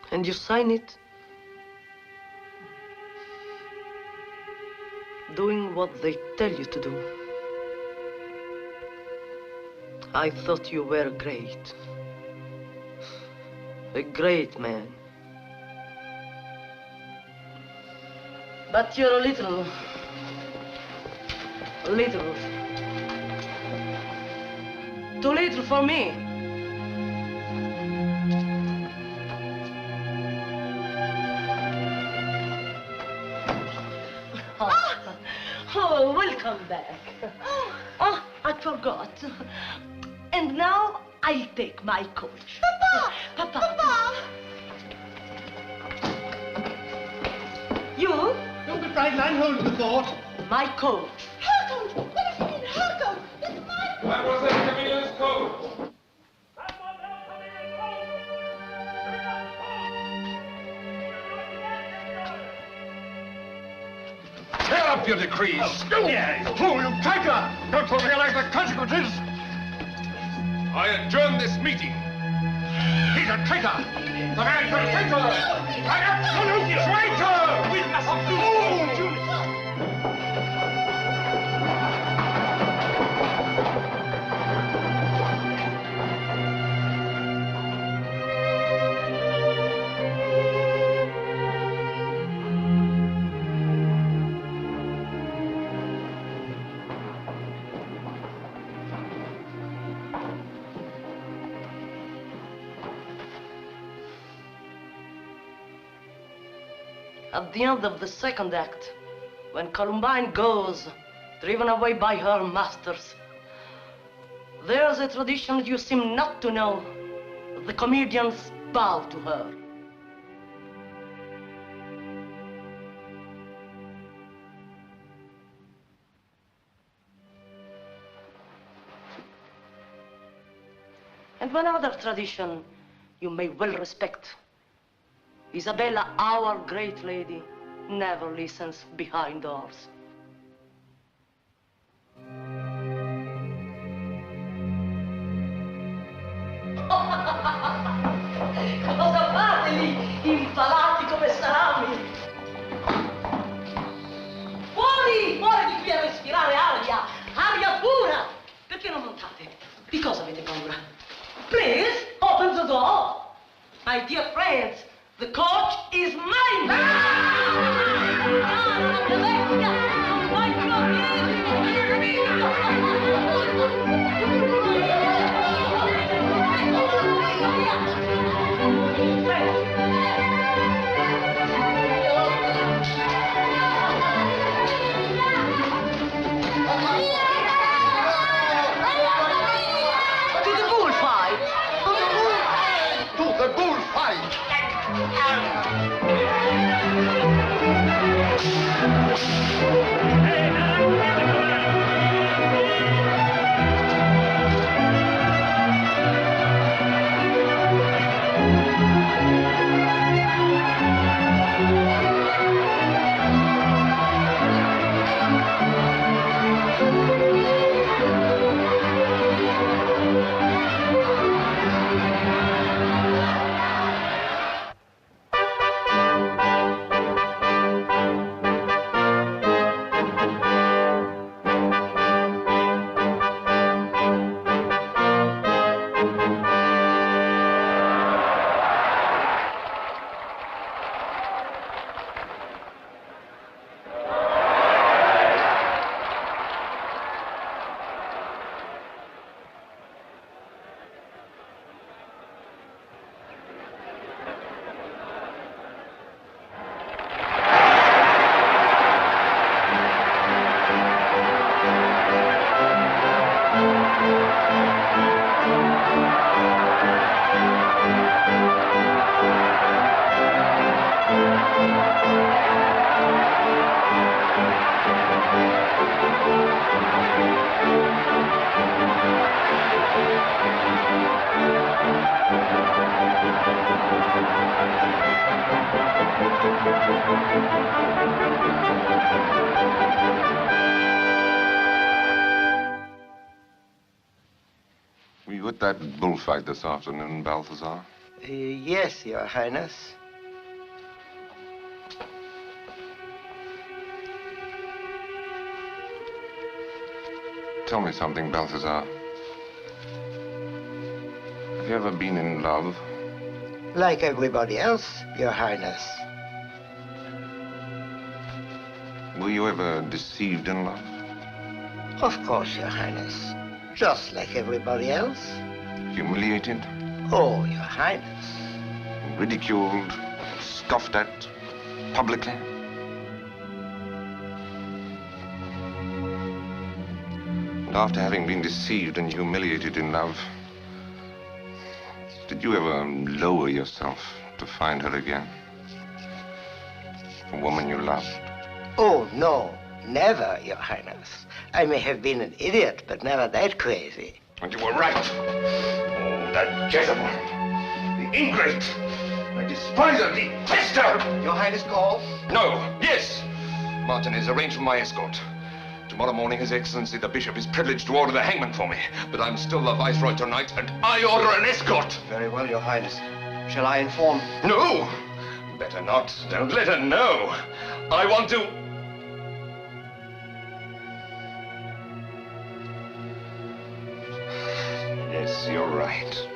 And you sign it, doing what they tell you to do. I thought you were great. A great man. But you're a little too little for me. Oh, welcome back. Oh, I forgot. And now I'll take my coach. Papa! Papa! You? Don't be frightened, I'm holding the fort. My coach. Her coach! What does she mean, her coach? It's my coach! Mademoiselle Camille's coach. Tear up your decrees! Oh, yes. Fool, you tiger! Don't you realize the consequences? I adjourn this meeting. He's a traitor! The man's a traitor! An absolute traitor! We must do At the end of the second act, when Columbine goes driven away by her masters. There's a tradition you seem not to know. The comedians bow to her. And one other tradition you may well respect. Isabella, our great lady, never listens behind doors. Cosa fate lì, impalati come salami? Fuori, fuori di qui a respirare aria, aria pura! Perché non montate? Di cosa avete paura? Please, open the door. My dear friends, the coach is mine! Were you at that bullfight this afternoon, Balthazar? Yes, Your Highness. Tell me something, Balthazar. Have you ever been in love? Like everybody else, Your Highness. Were you ever deceived in love? Of course, Your Highness. Just like everybody else. Humiliated? Oh, Your Highness. Ridiculed? Scoffed at? Publicly? And after having been deceived and humiliated in love, did you ever lower yourself to find her again? The woman you loved? Oh, no. Never, Your Highness. I may have been an idiot, but never that crazy. And you were right. Oh, that Jezebel. The ingrate. I despise her, detest her. Your Highness call? No. Yes. Martin has arranged for my escort. Tomorrow morning, His Excellency the Bishop is privileged to order the hangman for me. But I'm still the Viceroy tonight, and I order an escort. Very well, Your Highness. Shall I inform? No. Better not. Don't let her know. I want to... Yes, you're right.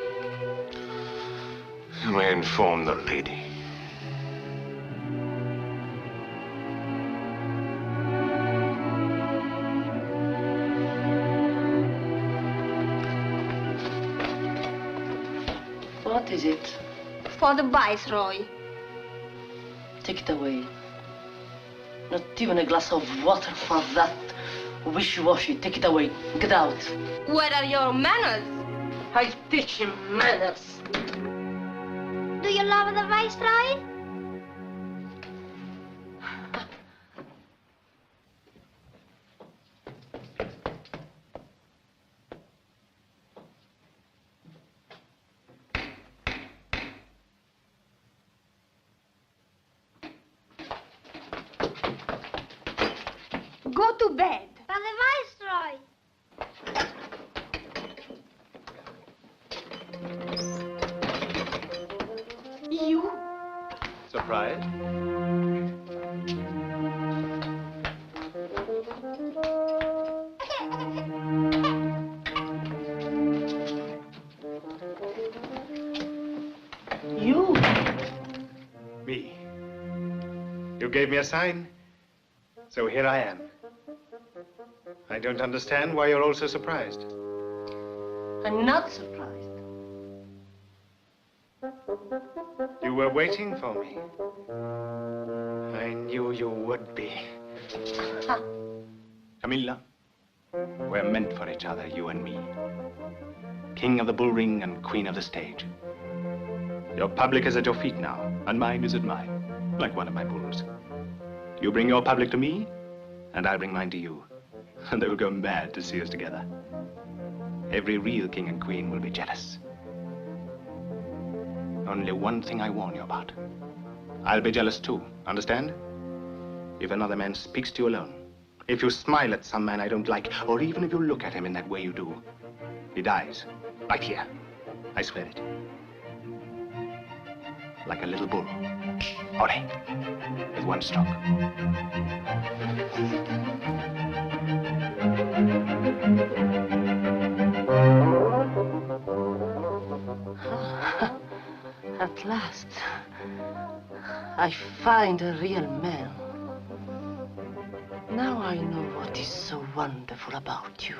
You may inform the lady. What is it? For the Viceroy. Take it away. Not even a glass of water for that Wishy-washy, take it away. Get out. Where are your manners? I'll teach him manners. Do you love the Viceroy? Go to bed. For the Viceroy. You? Surprised? You? Me. You gave me a sign, so here I am. I don't understand why you're all so surprised. I'm not surprised. You were waiting for me. I knew you would be. Camilla, we're meant for each other, you and me. King of the bull ring and queen of the stage. Your public is at your feet now, and mine is at mine, like one of my bulls. You bring your public to me, and I'll bring mine to you. And they will go mad to see us together. Every real king and queen will be jealous. Only one thing I warn you about. I'll be jealous too, understand? If another man speaks to you alone, if you smile at some man I don't like, or even if you look at him in that way you do, he dies, right here. I swear it. Like a little bull. Ole, with one stroke. At last, I find a real man. Now I know what is so wonderful about you.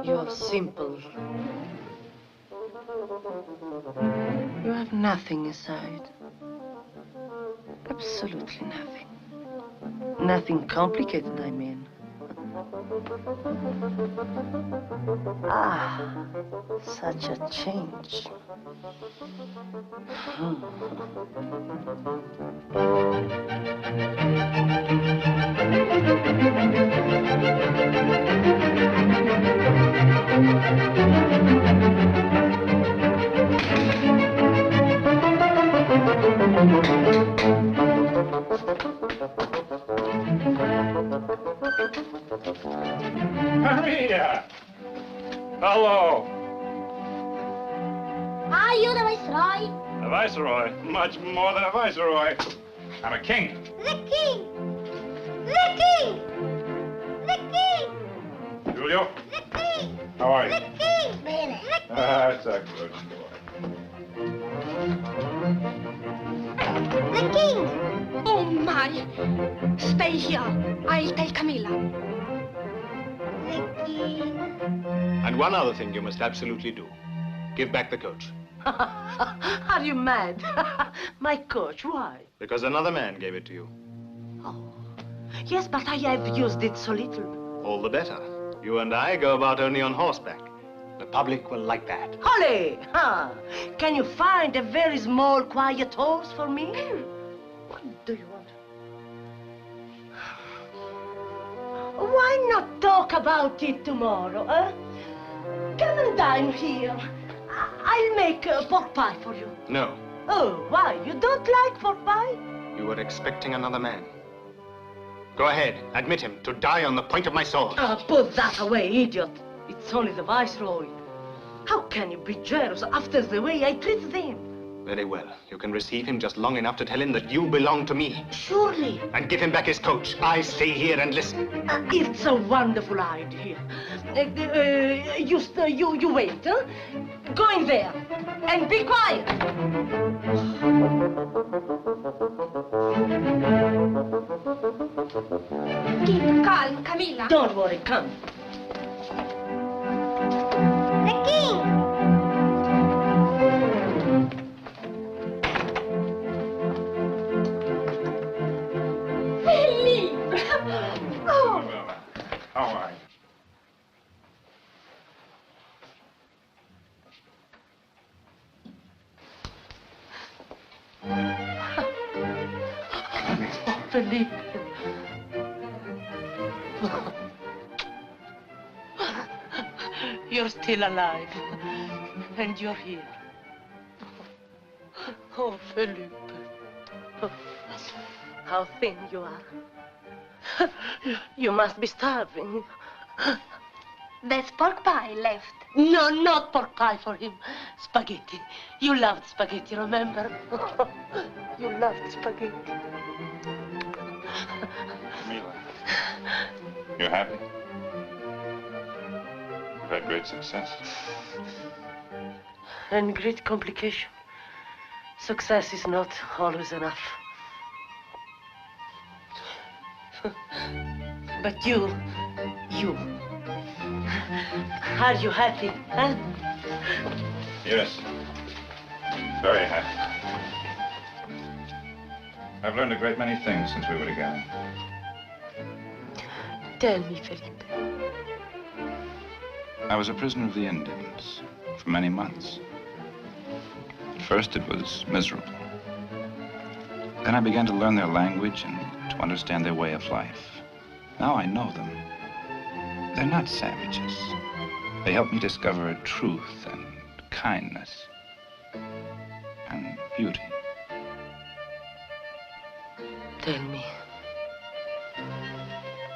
You are simple. You have nothing inside. Absolutely nothing. Nothing complicated, I mean. Ah, such a change. Maria! Hello! Are you the Viceroy? A viceroy? Much more than a viceroy. I'm a king. The king! The king! The king! Julio? The king! How are you? The king! Bene. That's a good boy. The king! Oh, my. Stay here. I'll tell Camilla. The king. And one other thing you must absolutely do. Give back the coach. Are you mad? My coach, why? Because another man gave it to you. Yes, but I have used it so little. All the better. You and I go about only on horseback. The public will like that. Holly! Huh? Can you find a very small, quiet horse for me? What do you want? Why not talk about it tomorrow, huh? Come and dine here. I'll make pork pie for you. No. Oh, why? You don't like pork pie? You were expecting another man. Go ahead, admit him, to die on the point of my sword. Put that away, idiot. It's only the Viceroy. How can you be jealous after the way I treated him? Very well. You can receive him just long enough to tell him that you belong to me. Surely. And give him back his coach. I stay here and listen. It's a wonderful idea. You wait, huh? Go in there and be quiet. Keep calm, Camilla. Don't worry, come. The king! Felipe. You're still alive. And you're here. Oh, Felipe. How thin you are. You must be starving. There's pork pie left. No, not pork pie for him. Spaghetti. You loved spaghetti, remember? You loved spaghetti. Camila, you happy? You've had great success. And great complication. Success is not always enough. But you. Are you happy, huh? Yes. Very happy. I've learned a great many things since we were together. Tell me, Felipe. I was a prisoner of the Indians for many months. At first, it was miserable. Then I began to learn their language and to understand their way of life. Now I know them. They're not savages. They help me discover truth and kindness and beauty. Tell me.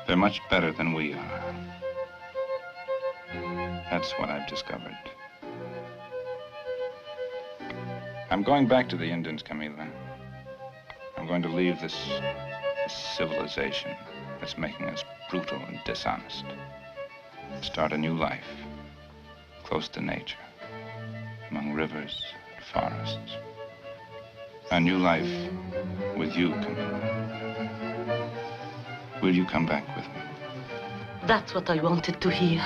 They're much better than we are. That's what I've discovered. I'm going back to the Indians, Camila. I'm going to leave this civilization that's making us brutal and dishonest. Start a new life, close to nature, among rivers and forests. A new life with you, Camila. Will you come back with me? That's what I wanted to hear.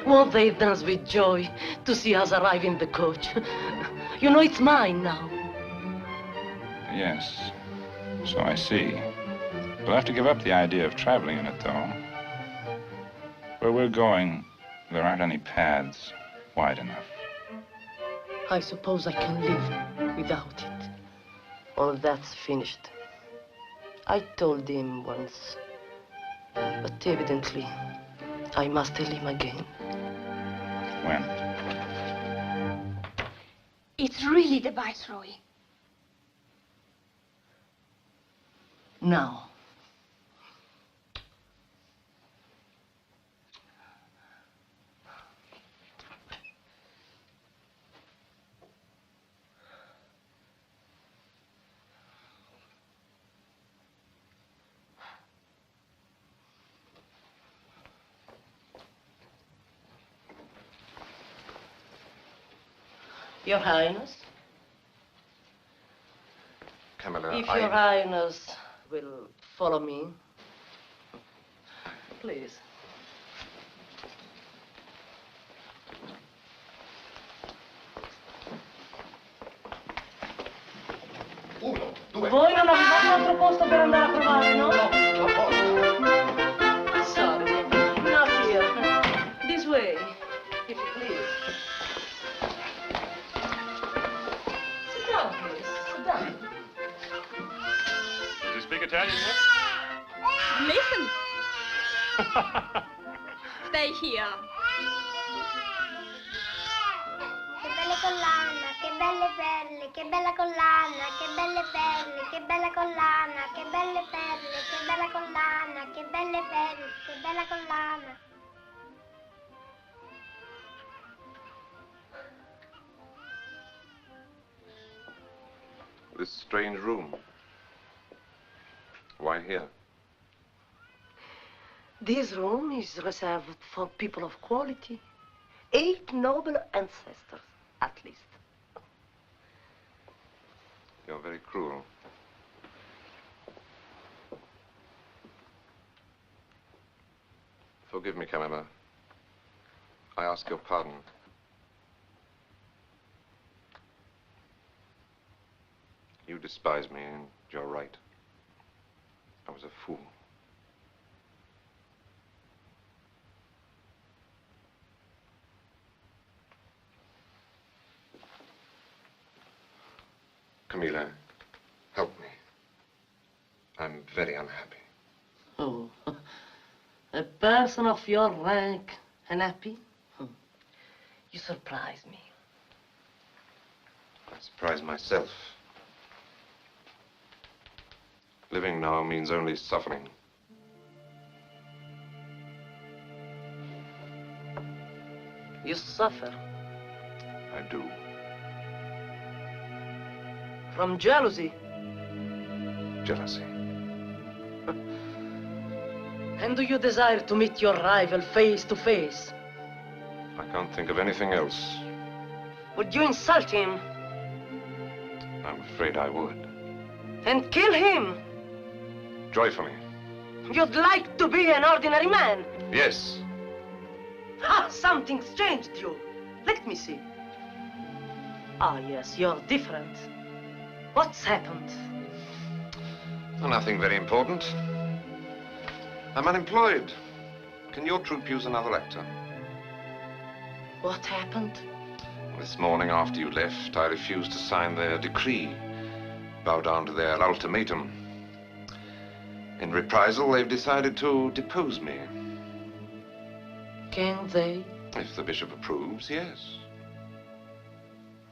Won't they dance with joy to see us arrive in the coach? You know it's mine now. Yes, so I see. We'll have to give up the idea of traveling in it, though. Where we're going, there aren't any paths wide enough. I suppose I can live without it. All that's finished. I told him once, but evidently I must tell him again. When? It's really the Viceroy. Now. Your Highness? Camilla, If Your Highness will follow me, please. Uno, due. Voi non avevate un altro posto per andare a provare, no? Sorry. Not here. This way, if you please. Sit down, please. Sit down. Does he speak Italian yet? Listen. Stay here. Che belle collana, che belle perle, che bella collana, che belle perle, che bella collana, che belle perle, che bella collana, che belle perle, che bella collana. This strange room. Why here? This room is reserved for people of quality. 8 noble ancestors, at least. You're very cruel. Forgive me, Camilla. I ask your pardon. You despise me, and you're right. I was a fool. Camilla, help me. I'm very unhappy. Oh, a person of your rank unhappy? You surprise me. I surprise myself. Living now means only suffering. You suffer. I do. From jealousy. Jealousy. And do you desire to meet your rival face to face? I can't think of anything else. Would you insult him? I'm afraid I would. And kill him? Joyfully. You'd like to be an ordinary man? Yes. Ah, something's changed you. Let me see. Ah, yes, you're different. What's happened? Oh, nothing very important. I'm unemployed. Can your troupe use another actor? What happened? This morning after you left, I refused to sign their decree, bow down to their ultimatum. In reprisal, they've decided to depose me. Can they? If the bishop approves, yes.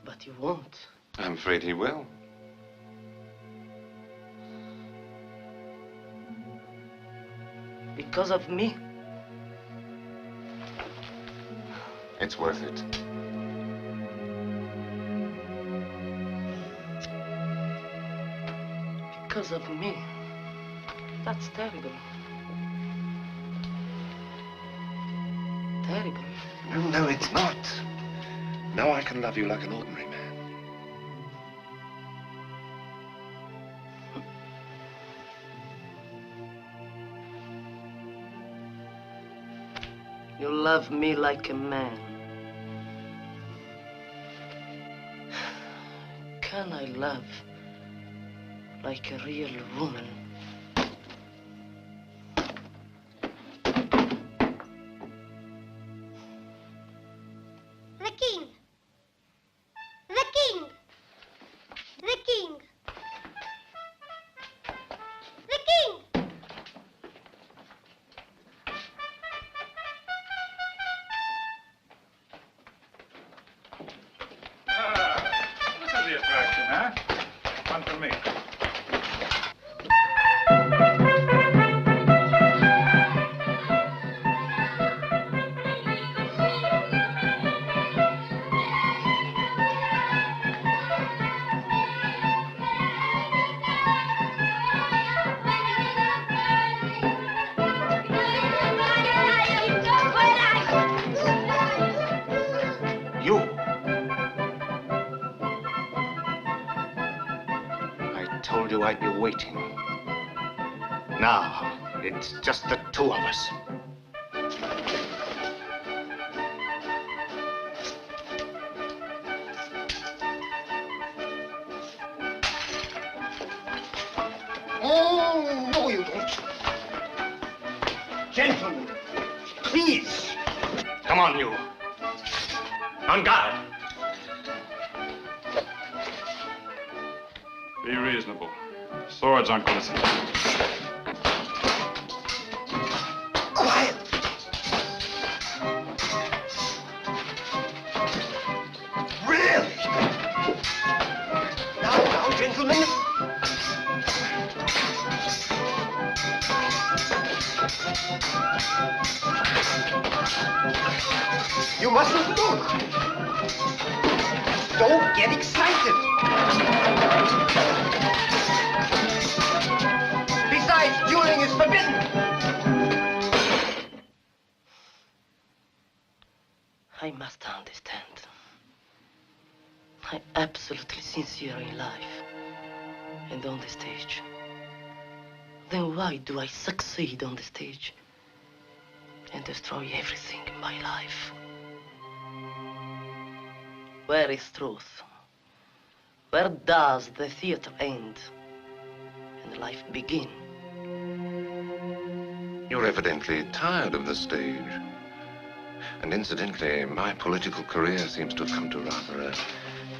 But you won't. I'm afraid he will. Because of me? It's worth it. Because of me? That's terrible. Terrible. No, it's not. Now I can love you like an ordinary man. You love me like a man. Can I love like a real woman? The king! The king! The king! The king! This is the attraction, huh? One for me. You! I told you I'd be waiting. Now, it's just the two of us. Oh, no, you don't. Gentlemen, please. Come on, you. On guard. Be reasonable. Swords aren't going to save. Quiet. Really? Now, gentlemen. You mustn't look. Don't get excited. Besides, dueling is forbidden. I must understand. I'm absolutely sincere in life and on the stage. Then why do I succeed on the stage and destroy everything in my life? Where is truth? Where does the theater end and life begin? You're evidently tired of the stage. And incidentally, my political career seems to have come to rather a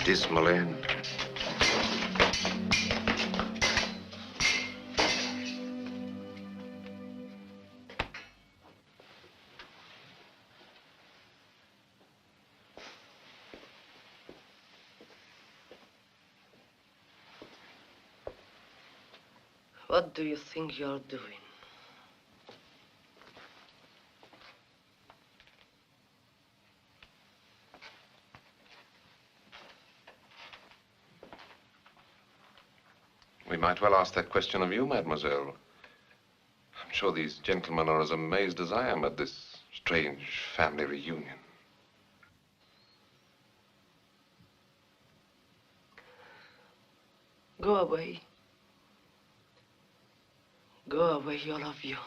dismal end. What do you think you're doing? We might well ask that question of you, mademoiselle. I'm sure these gentlemen are as amazed as I am at this strange family reunion. Go away. Go away, all of you.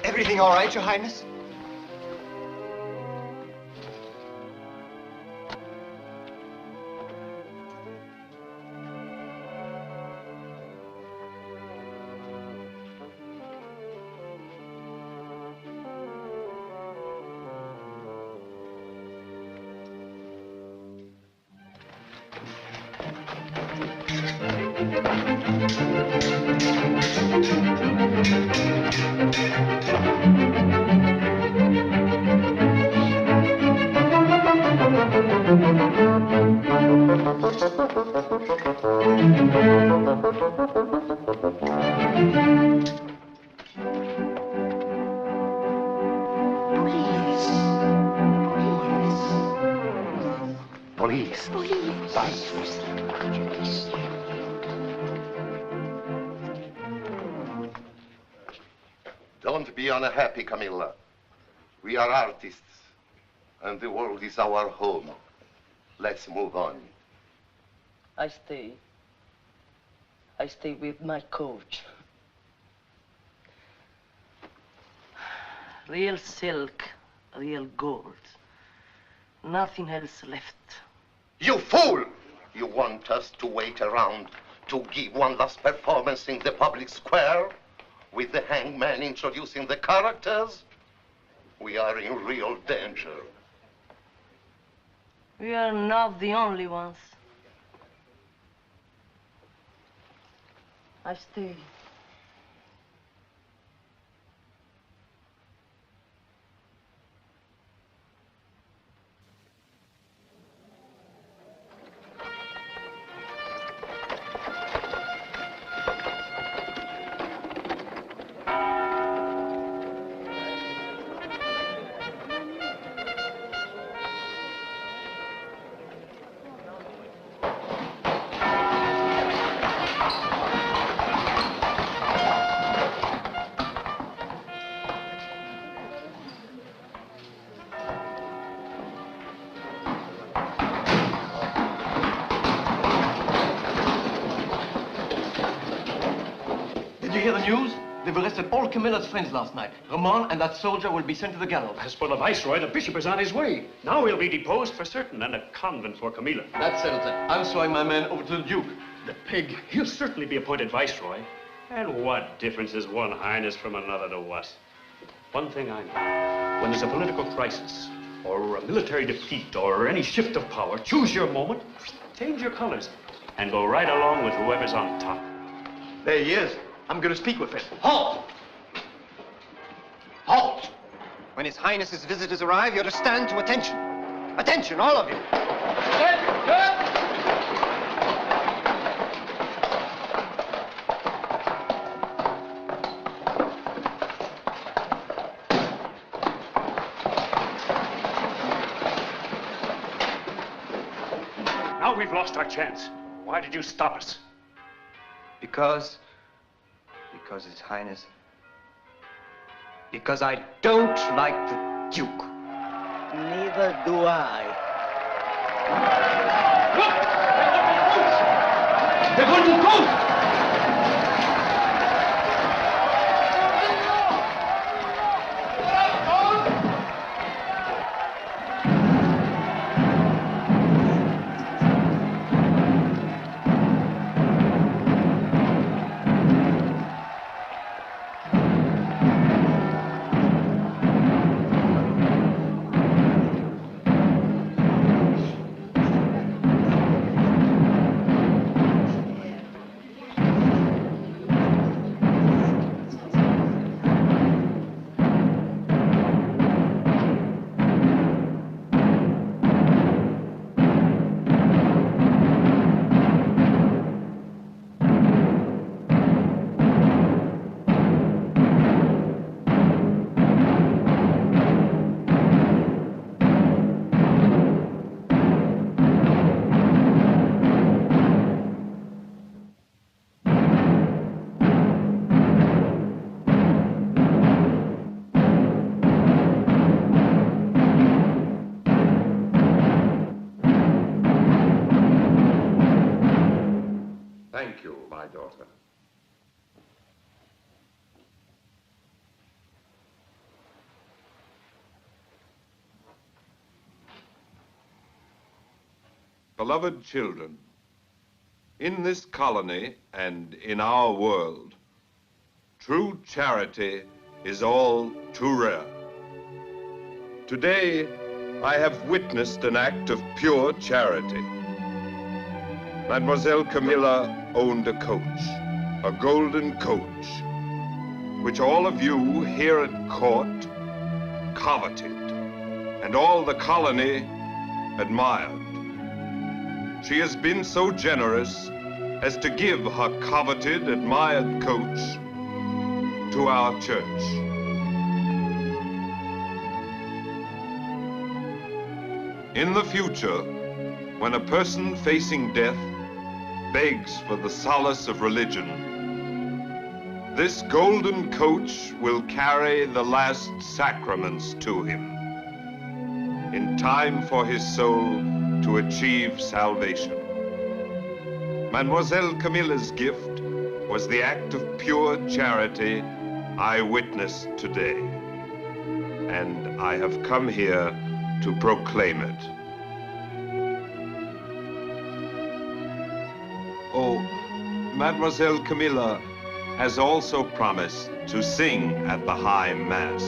Everything all right, Your Highness? Don't be unhappy, Camilla. We are artists, and the world is our home. Let's move on. I stay. I stay with my coach. Real silk, real gold. Nothing else left. You fool! You want us to wait around to give one last performance in the public square? With the hangman introducing the characters? We are in real danger. We are not the only ones. I stay. Did you hear the news? They've arrested all Camilla's friends last night. Ramon and that soldier will be sent to the gallows. As for the viceroy, the bishop is on his way. Now he'll be deposed for certain, and a convent for Camilla. That settles it. I'm throwing my man over to the Duke. The pig, he'll certainly be appointed viceroy. And what difference is one highness from another to us? One thing I know. When there's a political crisis, or a military defeat, or any shift of power, choose your moment, change your colors, and go right along with whoever's on top. There he is. I'm going to speak with him. Halt! Halt! When His Highness's visitors arrive, you're to stand to attention. Attention, all of you. Now we've lost our chance. Why did you stop us? Because His Highness... Because I don't like the Duke. Neither do I. They're going to go! my daughter. Beloved children, in this colony and in our world, true charity is all too rare. Today, I have witnessed an act of pure charity. Mademoiselle Camilla owned a coach, a golden coach, which all of you here at court coveted, and all the colony admired. She has been so generous as to give her coveted, admired coach to our church. In the future, when a person facing death begs for the solace of religion, this golden coach will carry the last sacraments to him in time for his soul to achieve salvation. Mademoiselle Camilla's gift was the act of pure charity I witnessed today, and I have come here to proclaim it. Oh, Mademoiselle Camilla has also promised to sing at the High Mass.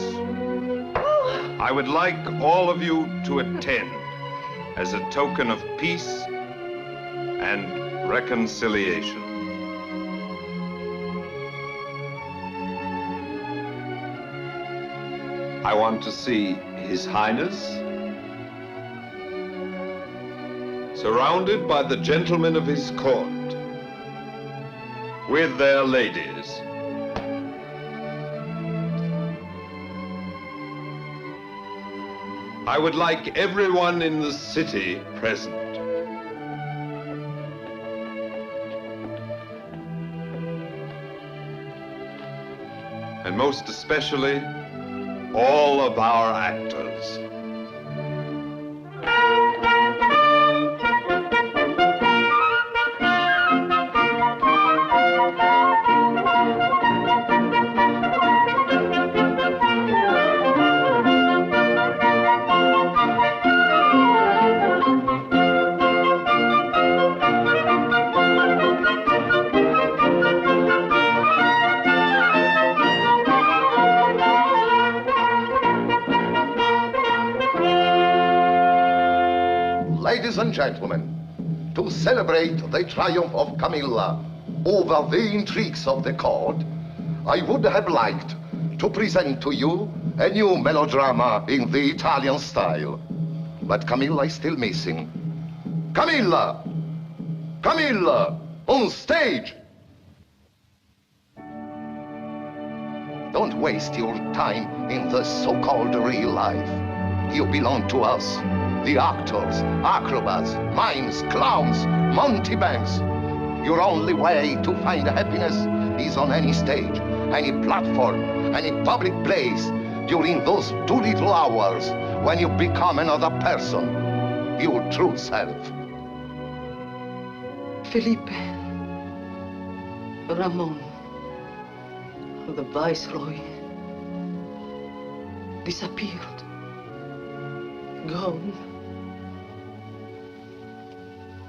I would like all of you to attend as a token of peace and reconciliation. I want to see His Highness surrounded by the gentlemen of his court with their ladies. I would like everyone in the city present. And most especially, all of our actors. Ladies and gentlemen, to celebrate the triumph of Camilla over the intrigues of the court, I would have liked to present to you a new melodrama in the Italian style. But Camilla is still missing. Camilla! Camilla! On stage! Don't waste your time in the so-called real life. You belong to us. The actors, acrobats, mimes, clowns, mountebanks. Your only way to find happiness is on any stage, any platform, any public place during those 2 little hours when you become another person, your true self. Felipe, Ramon, the Viceroy, disappeared, gone.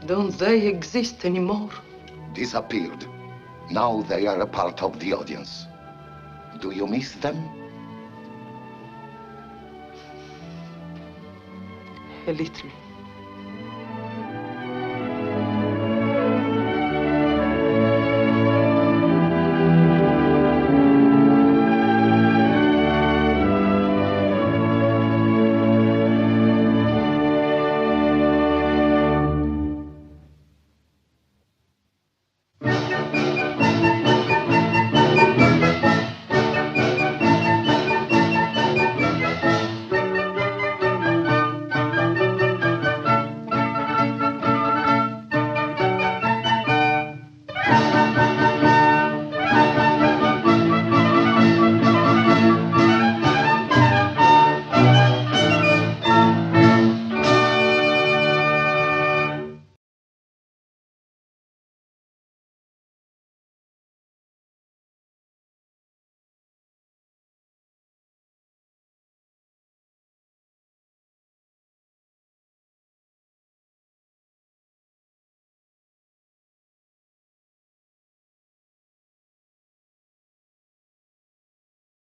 Don't they exist anymore? Disappeared. Now they are a part of the audience. Do you miss them? A little.